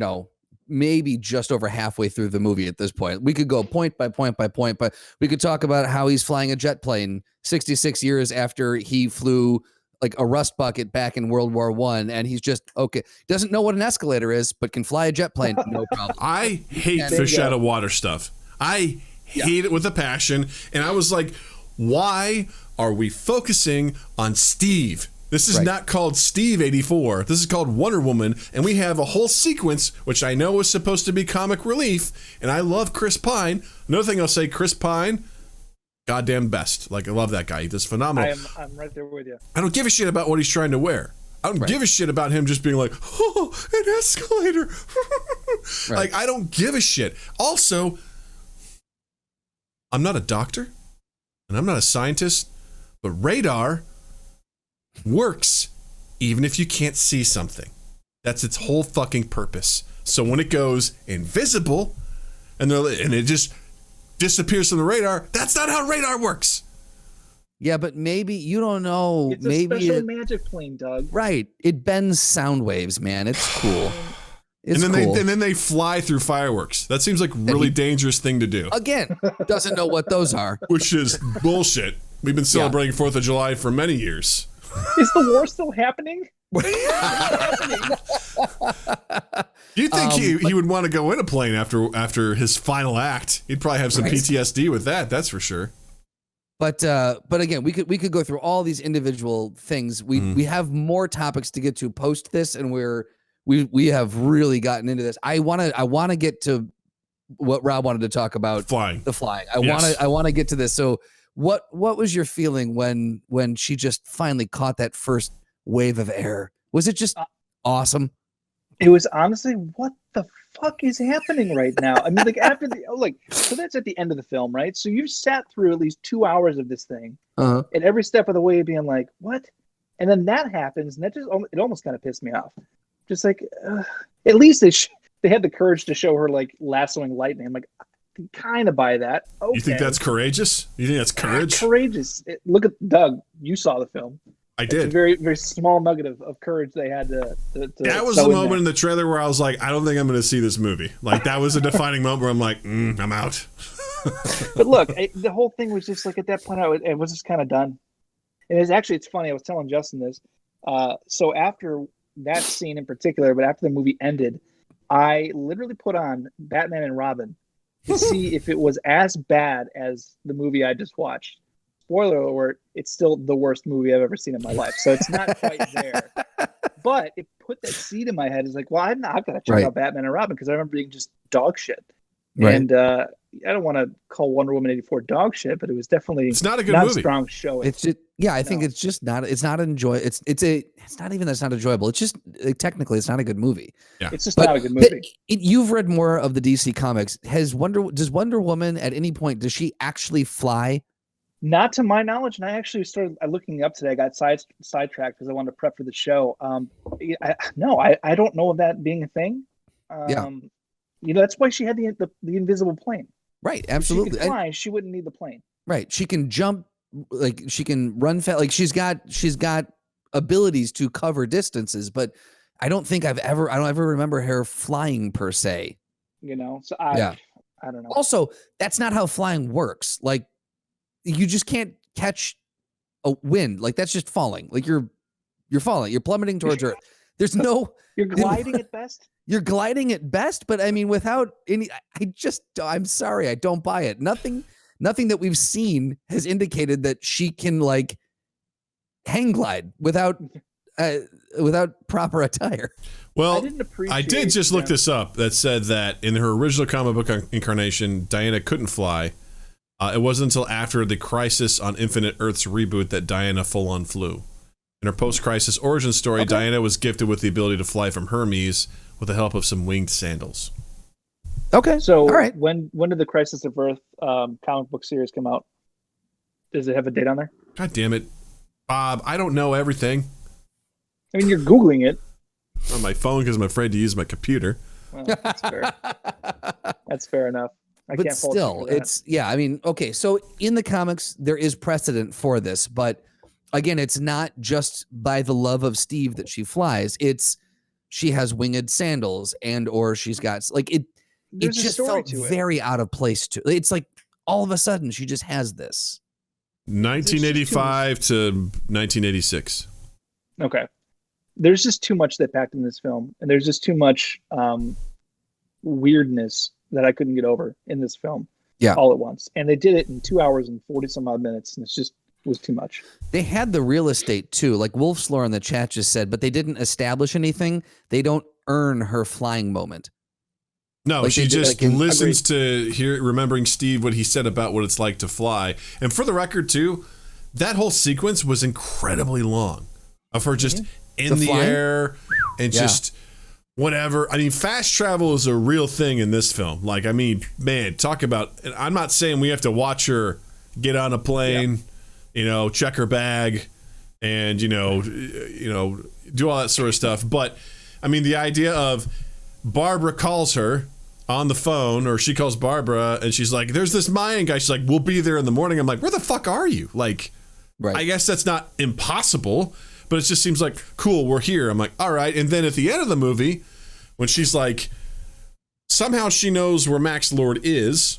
maybe just over halfway through the movie at this point. We could go point by point by point, but we could talk about how he's flying a jet plane 66 years after he flew like a rust bucket back in World War I, and he's just doesn't know what an escalator is, but can fly a jet plane, no problem. I hate fish out of water stuff. I hate it with a passion, and I was like, why are we focusing on Steve? This is not called Steve 84. This is called Wonder Woman, and we have a whole sequence, which I know is supposed to be comic relief, and I love Chris Pine. Another thing I'll say, Chris Pine, goddamn best. Like, I love that guy. He does phenomenal. I'm right there with you. I don't give a shit about what he's trying to wear. I don't give a shit about him just being like, oh, an escalator. Like, I don't give a shit. Also, I'm not a doctor, and I'm not a scientist, but radar works even if you can't see something. That's its whole fucking purpose. So when it goes invisible and it just disappears from the radar, that's not how radar works. Yeah, but maybe you don't know. It's maybe a special magic plane, Doug. Right. It bends sound waves, man. It's cool. It's and then cool. they fly through fireworks. That seems like a really dangerous thing to do. Again, doesn't know what those are. Which is bullshit. We've been celebrating 4th of July for many years. Is the war still happening? Do you think he would want to go in a plane after his final act? He'd probably have some PTSD with that. That's for sure. But again, we could go through all these individual things. We have more topics to get to post this, and we have really gotten into this. I want to get to what Rob wanted to talk about. The flying. I want to get to this. So what was your feeling when she just finally caught that first wave of air? Was it just awesome? It was honestly, what the fuck is happening right now? I mean, like after so that's at the end of the film, right? So you've sat through at least 2 hours of this thing, and every step of the way being like, what? And then that happens, and it almost kind of pissed me off. Just like, at least they had the courage to show her like lassoing lightning. I'm like, I can kind of buy that. Okay. You think that's courageous? You think that's courage? Courageous. Look at Doug. You saw the film. I did. It's a very, very small nugget of courage they had to that was the moment in the trailer where I was like, I don't think I'm going to see this movie. Like, that was a defining moment where I'm like, I'm out. But look, the whole thing was just like, at that point, it was just kind of done. And it's funny. I was telling Justin this. So after that scene in particular, but after the movie ended, I literally put on Batman and Robin to see if it was as bad as the movie I just watched. Spoiler alert, it's still the worst movie I've ever seen in my life. So it's not quite there. But it put that seed in my head. It's like, well, I've got to check out Batman and Robin because I remember being just dog shit. Right. And I don't want to call Wonder Woman 84 dog shit, but it was definitely it's not a good movie. Strong showing. It's just, I think it's just not. It's not enjoyable. It's not even that's not enjoyable. It's just technically it's not a good movie. Yeah. It's just not a good movie. You've read more of the DC comics. Does Wonder Woman at any point does she actually fly? Not to my knowledge, and I actually started looking up today. I got sidetracked because I wanted to prep for the show. I don't know of that being a thing. That's why she had the invisible plane. Right, absolutely. If she could fly, she wouldn't need the plane. Right, she can jump, like she can run fast. Like she's got abilities to cover distances, but I don't ever remember her flying per se. So I don't know. Also, that's not how flying works. Like, you just can't catch a wind. Like, that's just falling. Like you're falling. You're plummeting towards Earth. There's no. You're gliding at best. You're gliding at best, but I mean, without any. I'm sorry, I don't buy it. Nothing that we've seen has indicated that she can like hang glide without proper attire. Well, I did just look this up. That said that in her original comic book incarnation, Diana couldn't fly. It wasn't until after the Crisis on Infinite Earths reboot that Diana full-on flew. In her post-Crisis origin story, Diana was gifted with the ability to fly from Hermes with the help of some winged sandals. Okay. So all right. When did the Crisis of Earth comic book series come out? Does it have a date on there? God damn it, Bob! I don't know everything. I mean, you're Googling it. On my phone because I'm afraid to use my computer. Well, that's fair. That's fair enough. But still, I mean, okay. So in the comics, there is precedent for this, but again, it's not just by the love of Steve that she flies. It's she has winged sandals or she's got like it. There's it just felt very out of place to. It's like all of a sudden she just has this. 1985 to 1986. Okay. There's just too much they packed in this film, and there's just too much weirdness that I couldn't get over in this film all at once. And they did it in 2 hours and 40 some odd minutes, and it was too much. They had the real estate too, like Wolf's Lore in the chat just said, but they didn't establish anything. They don't earn her flying moment. No, like she just listens to remembering Steve, what he said about what it's like to fly. And for the record too, that whole sequence was incredibly long of her just in the air and just whatever. I mean, fast travel is a real thing in this film. Like, I mean, man, talk about, and I'm not saying we have to watch her get on a plane, check her bag and, do all that sort of stuff. But I mean, the idea of Barbara calls her on the phone, or she calls Barbara and she's like, there's this Mayan guy. She's like, we'll be there in the morning. I'm like, where the fuck are you? Like, I guess that's not impossible, but it just seems like, cool, we're here. I'm like, all right. And then at the end of the movie, when she's like, somehow she knows where Max Lord is,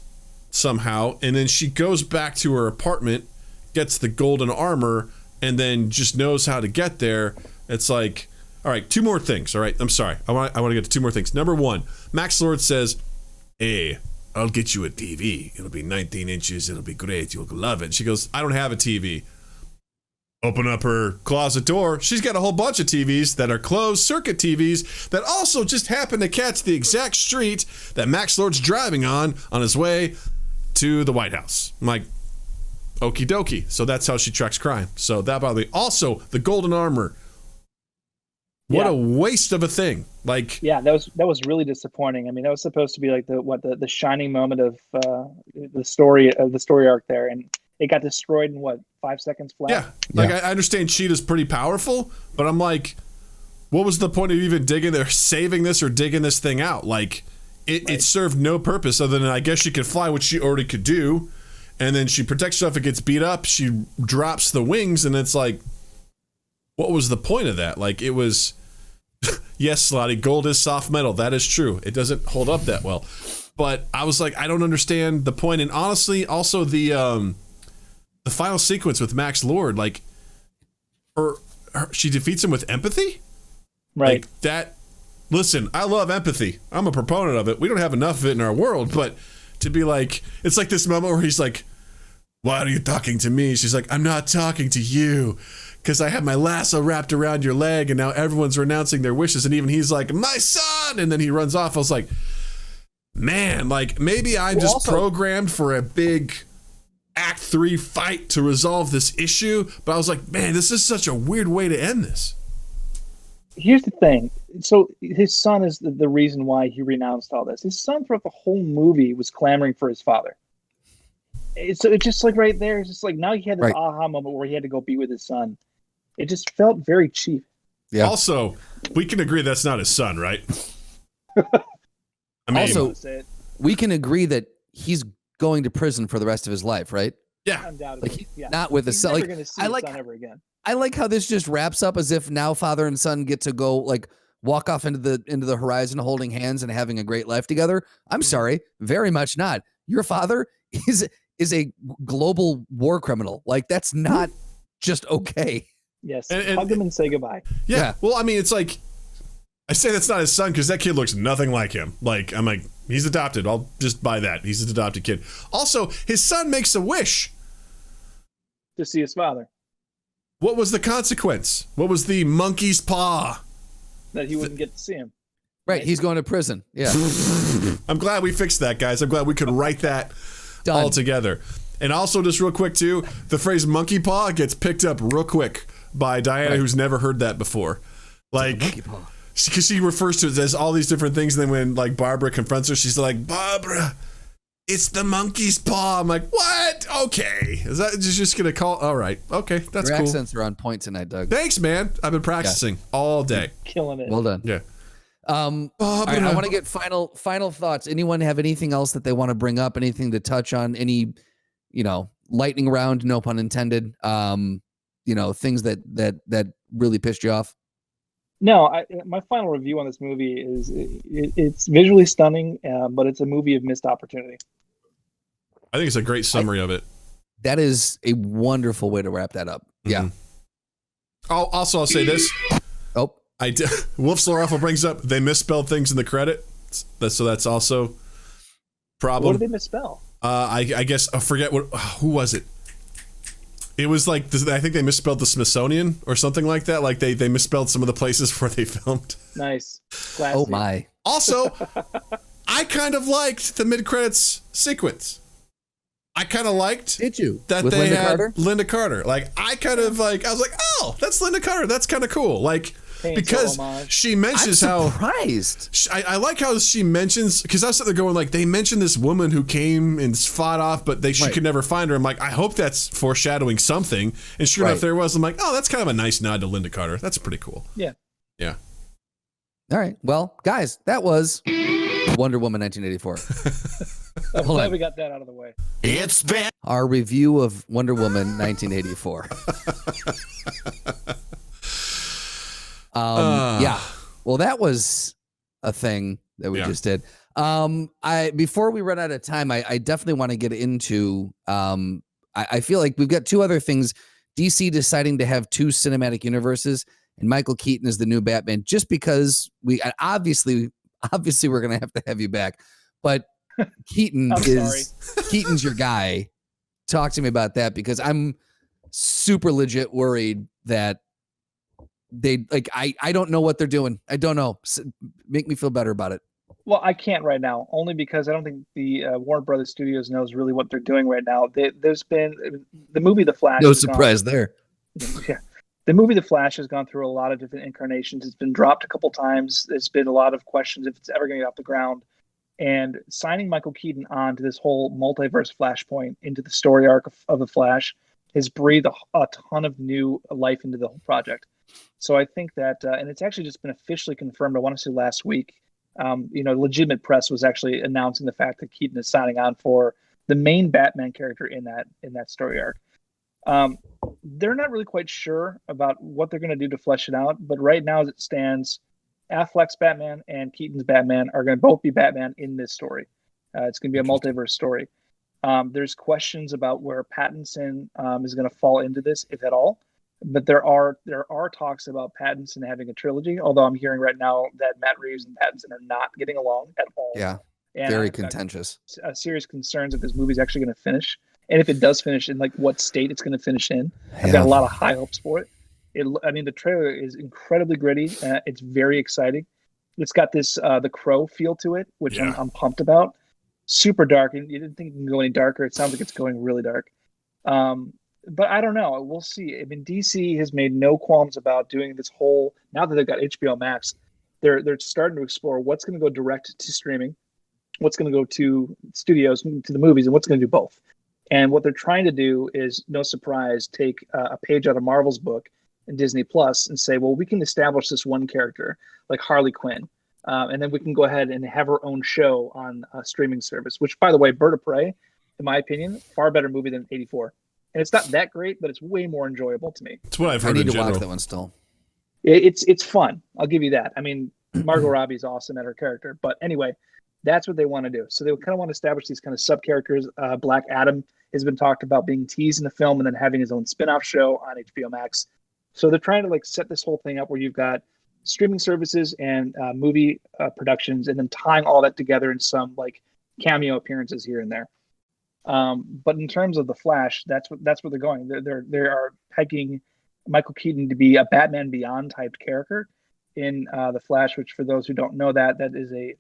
somehow, and then she goes back to her apartment, gets the golden armor, and then just knows how to get there. It's like, all right, two more things. All right, I'm sorry. I want to get to two more things. Number one, Max Lord says, hey, I'll get you a TV. It'll be 19 inches. It'll be great. You'll love it. She goes, I don't have a TV. Open up her closet door. She's got a whole bunch of TVs that are closed circuit TVs that also just happen to catch the exact street that Max Lord's driving on his way to the White House. I'm like, okie dokie. So that's how she tracks crime. So that bothered me. Also, the golden armor. What a waste of a thing. Like, yeah, that was really disappointing. I mean, that was supposed to be like the shining moment of the story arc there, and it got destroyed in 5 seconds flat. Yeah, like I understand Cheetah's pretty powerful, but I'm like, what was the point of even saving this or digging this thing out? Like, it served no purpose other than I guess she could fly, which she already could do, and then she protects herself. It gets beat up. She drops the wings, and it's like, what was the point of that? Like, it was. Yes, Slotty, gold is soft metal. That is true. It doesn't hold up that well. But I was like, I don't understand the point. And honestly, also the final sequence with Max Lord, like, she defeats him with empathy? Right. Like that. Listen, I love empathy. I'm a proponent of it. We don't have enough of it in our world. But to be like, it's like this moment where he's like, why are you talking to me? She's like, I'm not talking to you. Because I have my lasso wrapped around your leg and now everyone's renouncing their wishes. And even he's like, my son! And then he runs off. I was like, man, like maybe I'm just programmed for a big Act 3 fight to resolve this issue. But I was like, man, this is such a weird way to end this. Here's the thing. So his son is the reason why he renounced all this. His son throughout the whole movie was clamoring for his father. It's just like right there. It's just like now he had this aha moment where he had to go be with his son. It just felt very cheap. Yeah. Also, we can agree that's not his son, right? I mean, also, we can agree that he's going to prison for the rest of his life, right? Yeah. Undoubtedly. Like, not with the son. Like, I like son ever again. I like how this just wraps up as if now father and son get to go like walk off into the horizon holding hands and having a great life together. I'm sorry, very much not. Your father is a global war criminal. Like, that's not just okay. Yes, hug him and say goodbye. Yeah. Well, I mean, it's like I say that's not his son because that kid looks nothing like him. Like, I'm like, he's adopted. I'll just buy that. He's an adopted kid. Also, his son makes a wish to see his father. What was the consequence? What was the monkey's paw? That he wouldn't get to see him. Right, he's going to prison. Yeah. I'm glad we fixed that, guys. I'm glad we could write that all together. And also, just real quick, too, the phrase monkey paw gets picked up real quick by Diana, who's never heard that before. Like, because she refers to it as all these different things. And then when, like, Barbara confronts her, she's like, Barbara, it's the monkey's paw. I'm like, what? Okay. Is that just going to call? All right. Okay. That's Your cool. accents are on point tonight, Doug. Thanks, man. I've been practicing all day. Killing it. Well done. Yeah. I want to get final thoughts. Anyone have anything else that they want to bring up? Anything to touch on? Any, lightning round, no pun intended. Things that really pissed you off. No, my final review on this movie is it's visually stunning, but it's a movie of missed opportunity. I think it's a great summary of it. That is a wonderful way to wrap that up. Yeah. I'll say this. Oh, Wolf Slaraffle brings up they misspelled things in the credit, so that's also a problem. What did they misspell? I guess I forget who was it. It was like I think they misspelled the Smithsonian or something like that. Like they misspelled some of the places where they filmed. Nice. Classy. Oh my. Also, I kind of liked the mid-credits sequence. I kind of liked. Did you? That with they Linda had Carter? Linda Carter. Like I was like, oh, that's Linda Carter. That's kind of cool. Like. Because she mentions I'm surprised. I like how she mentions, because I was sitting there going like, they mentioned this woman who came and fought off, but she could never find her. I'm like, I hope that's foreshadowing something. And sure enough, there was. I'm like, oh, that's kind of a nice nod to Linda Carter. That's pretty cool. Yeah. Yeah. All right. Well, guys, that was Wonder Woman 1984. I'm glad we got that out of the way. It's been our review of Wonder Woman 1984. Yeah. Well, that was a thing that we just did. Before we run out of time, I definitely want to get into, I feel like we've got two other things. DC deciding to have two cinematic universes, and Michael Keaton is the new Batman, just because obviously we're going to have you back, but Keaton's your guy. Talk to me about that, because I'm super legit worried that I don't know what they're doing. I don't know. Make me feel better about it. Well, I can't right now, only because I don't think the Warner Brothers Studios knows really what they're doing right now. There's been the movie The Flash. No surprise there. Yeah. The movie The Flash has gone through a lot of different incarnations. It's been dropped a couple times. There's been a lot of questions if it's ever going to get off the ground. And signing Michael Keaton on to this whole multiverse Flashpoint into the story arc of The Flash has breathed a ton of new life into the whole project. So I think that, and it's actually just been officially confirmed, I want to say last week, legitimate press was actually announcing the fact that Keaton is signing on for the main Batman character in that story arc. They're not really quite sure about what they're going to do to flesh it out, but right now as it stands, Affleck's Batman and Keaton's Batman are going to both be Batman in this story. It's going to be a multiverse story. There's questions about where Pattinson is going to fall into this, if at all. But there are talks about Pattinson having a trilogy, although I'm hearing right now that Matt Reeves and Pattinson are not getting along at all. Yeah, and very contentious. Serious concerns if this movie's actually going to finish, and if it does finish, in like what state it's going to finish in. I've got a lot of high hopes for it. The trailer is incredibly gritty. It's very exciting. It's got this The Crow feel to it, which I'm pumped about. Super dark, and you didn't think it can go any darker. It sounds like it's going really dark. But I don't know. We'll see. I mean, DC has made no qualms about doing this whole. Now that they've got HBO Max, they're starting to explore what's going to go direct to streaming, what's going to go to studios, to the movies, and what's going to do both. And what they're trying to do is, no surprise, take a page out of Marvel's book in Disney Plus and say, well, we can establish this one character like Harley Quinn, and then we can go ahead and have her own show on a streaming service. Which, by the way, Bird of Prey, in my opinion, far better movie than 84. And it's not that great, but it's way more enjoyable to me. It's what I've heard. I need to watch that one still. It's fun. I'll give you that. I mean, Margot Robbie's awesome at her character. But anyway, that's what they want to do. So they kind of want to establish these kind of sub-characters. Black Adam has been talked about being teased in the film and then having his own spin-off show on HBO Max. So they're trying to set this whole thing up where you've got streaming services and movie productions, and then tying all that together in some like cameo appearances here and there. But in terms of the Flash, that's where they're going. They are pegging Michael Keaton to be a Batman Beyond type character in the Flash, which for those who don't know, that is a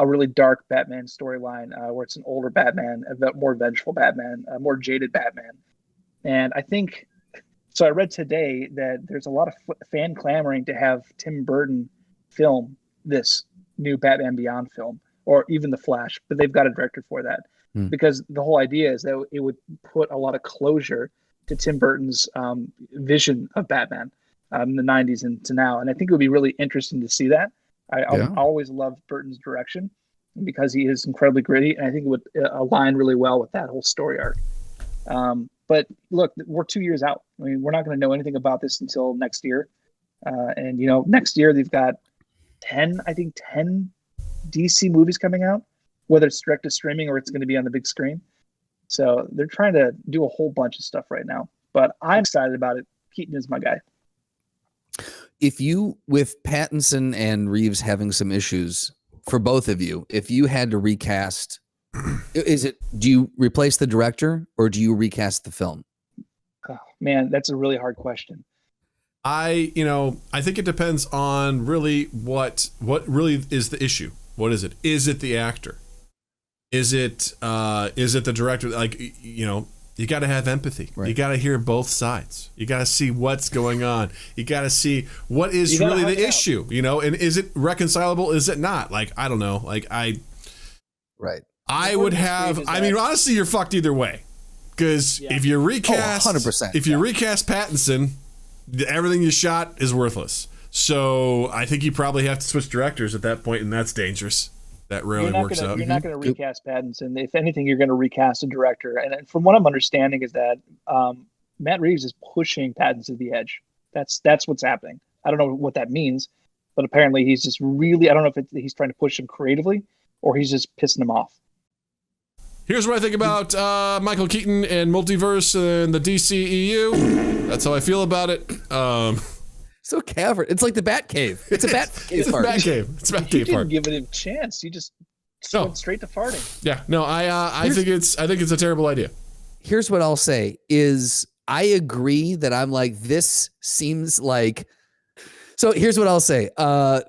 really dark Batman storyline where it's an older Batman, a more vengeful Batman, a more jaded Batman. And I think so. I read today that there's a lot of fan clamoring to have Tim Burton film this new Batman Beyond film, or even the Flash, but they've got a director for that. Because the whole idea is that it would put a lot of closure to Tim Burton's vision of Batman in the 90s and to now. And I think it would be really interesting to see that. I always loved Burton's direction because he is incredibly gritty, and I think it would align really well with that whole story arc. But look, we're 2 years out. I mean, we're not going to know anything about this until next year. And, next year they've got 10 DC movies coming out, whether it's direct to streaming or it's going to be on the big screen. So they're trying to do a whole bunch of stuff right now, but I'm excited about it. Keaton is my guy. If you, with Pattinson and Reeves having some issues for both of you, if you had to recast, do you replace the director or do you recast the film? Oh, man, that's a really hard question. I think it depends on really what really is the issue. What is it? Is it the actor? Is it the director? Like, you got to have empathy. Right. You got to hear both sides. You got to see what's going on. You got to see what is really the issue, and is it reconcilable? Is it not? Like, I don't know. Like I would have, honestly, you're fucked either way. Because if you recast, 100%. If you recast Pattinson, everything you shot is worthless. So I think you probably have to switch directors at that point, and that's dangerous. That rarely works out. You're not going to recast Pattinson. If anything, you're going to recast a director. And from what I'm understanding is that Matt Reeves is pushing Pattinson to the edge. That's what's happening. I don't know what that means, but apparently he's just really, I don't know if he's trying to push him creatively or he's just pissing him off. Here's what I think about Michael Keaton and multiverse and the DCEU. That's how I feel about it. So cavern. It's like the Bat Cave. It's a Bat Cave. It's a Bat Cave. It's a Bat Cave. You didn't give it a chance. You just went straight to farting. Yeah. No. I think it's a terrible idea. Here's what I'll say: is I agree that I'm like this seems like. So here's what I'll say: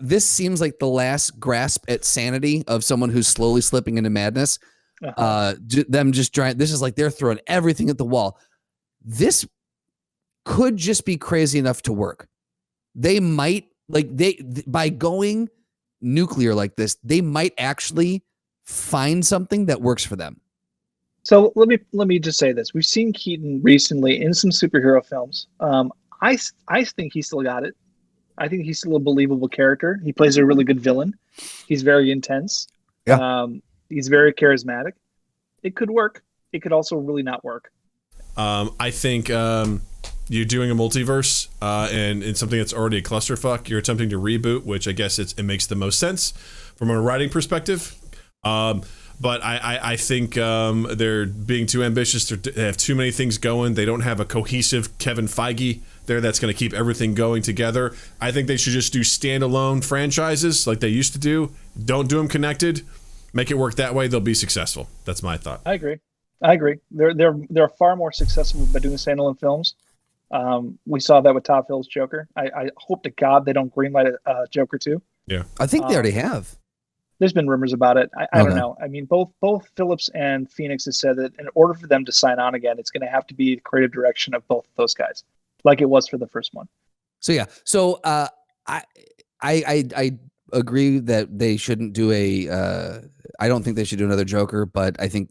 this seems like the last grasp at sanity of someone who's slowly slipping into madness. Them just trying. This is like they're throwing everything at the wall. This could just be crazy enough to work. They might by going nuclear like this, they might actually find something that works for them. So let me just say this: we've seen Keaton recently in some superhero films. I think he still got it. I think he's still a believable character. He plays a really good villain. He's very intense. Yeah. He's very charismatic. It could work. It could also really not work. I think you're doing a multiverse and it's something that's already a clusterfuck. You're attempting to reboot, which I guess it makes the most sense from a writing perspective. But I think they're being too ambitious. They have too many things going. They don't have a cohesive Kevin Feige there that's going to keep everything going together. I think they should just do standalone franchises like they used to do. Don't do them connected. Make it work that way. They'll be successful. That's my thought. I agree. They're far more successful by doing standalone films. We saw that with Todd Phillips' Joker. I hope to God they don't greenlight Joker 2. Yeah, I think they already have. There's been rumors about it. I don't know. I mean, both Phillips and Phoenix has said that in order for them to sign on again, it's going to have to be the creative direction of both of those guys, like it was for the first one. So yeah. So I agree that they shouldn't do I don't think they should do another Joker, but I think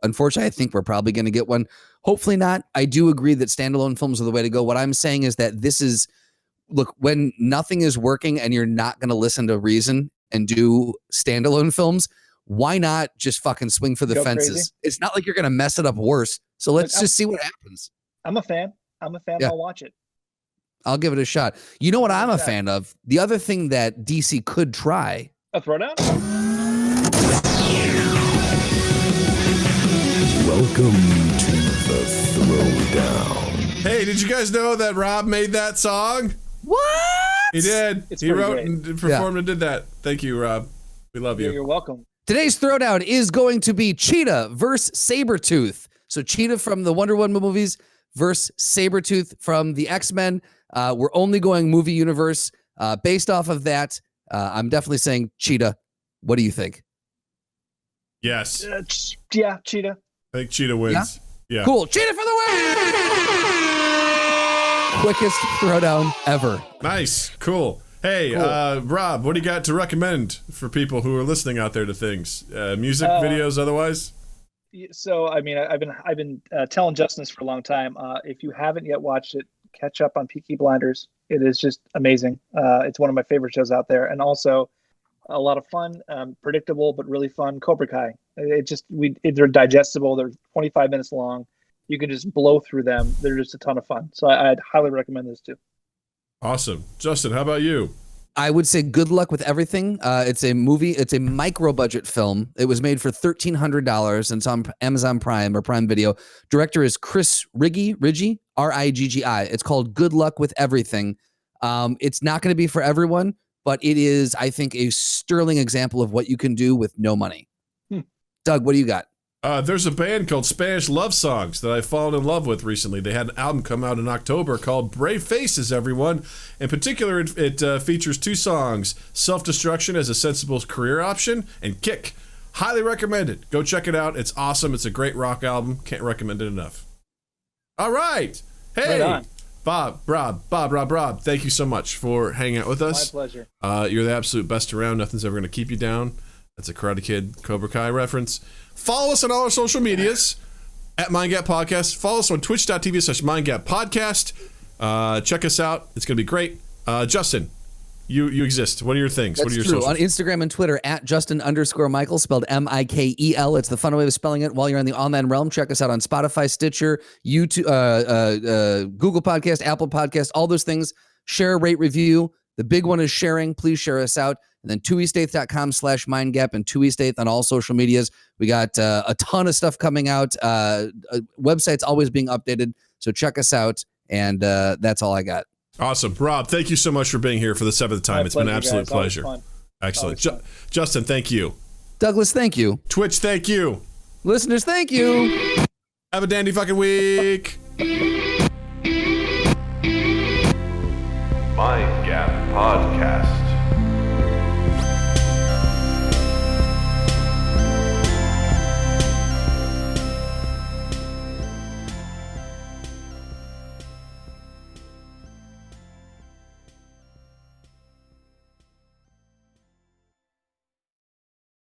unfortunately, I think we're probably going to get one. Hopefully not. I do agree that standalone films are the way to go. What I'm saying is that look, when nothing is working and you're not going to listen to reason and do standalone films, why not just fucking swing for the fences? Crazy. It's not like you're going to mess it up worse. So let's just see what happens. I'm a fan. Yeah. I'll watch it. I'll give it a shot. You know what I'm a fan of? The other thing that DC could try. A throwdown? Welcome to the Throwdown. Hey, did you guys know that Rob made that song? What? He did. It's He pretty wrote great. and performed and did that. Thank you, Rob. We love you. You're welcome. Today's throwdown is going to be Cheetah versus Sabretooth. So Cheetah from the Wonder Woman movies versus Sabretooth from the X-Men. We're only going movie universe. Based off of that, I'm definitely saying Cheetah. What do you think? Yes. Yeah, Cheetah. I think Cheetah wins. Yeah. Cool. Cheetah for the win! Quickest throwdown ever. Nice. Cool. Hey, Rob, what do you got to recommend for people who are listening out there to things? Music, videos, otherwise? So, I mean, I've been telling Justin this for a long time. If you haven't yet watched it, catch up on Peaky Blinders. It is just amazing. It's one of my favorite shows out there, and also a lot of fun, predictable but really fun. Cobra Kai. They're digestible. They're 25 minutes long. You can just blow through them. They're just a ton of fun. So I'd highly recommend this too. Awesome, Justin. How about you? I would say Good Luck with Everything. It's a movie. It's a micro budget film. It was made for $1,300 and it's on Amazon Prime or Prime Video. Director is Chris Riggi, Riggi. It's called Good Luck with Everything. It's not going to be for everyone, but it is, I think, a sterling example of what you can do with no money. Doug, what do you got? There's a band called Spanish Love Songs that I've fallen in love with recently. They had an album come out in October called Brave Faces, everyone. In particular, it features two songs, Self-Destruction as a Sensible Career Option and Kick. Highly recommend it. Go check it out. It's awesome. It's a great rock album. Can't recommend it enough. All right. Hey, Right on. Rob, thank you so much for hanging out with us. My pleasure. You're the absolute best around. Nothing's ever going to keep you down. That's a Karate Kid Cobra Kai reference. Follow us on all our social medias at Mind Gap Podcast. Follow us on twitch.tv/Mind Gap Podcast. Check us out. It's going to be great. Justin, you exist. What are your things? That's what are your true. socials? On Instagram and Twitter at Justin_Michael, spelled Mikel. It's the fun way of spelling it while you're in the online realm. Check us out on Spotify, Stitcher, YouTube, Google Podcast, Apple Podcast, all those things. Share, rate, review. The big one is sharing. Please share us out. And then twoeastaith.com/mindgap and twoeastaith on all social medias. We got a ton of stuff coming out. Website's always being updated. So check us out. And that's all I got. Awesome. Rob, thank you so much for being here for the seventh time. It's been an absolute pleasure. Excellent. Justin, thank you. Douglas, thank you. Twitch, thank you. Listeners, thank you. Have a dandy fucking week.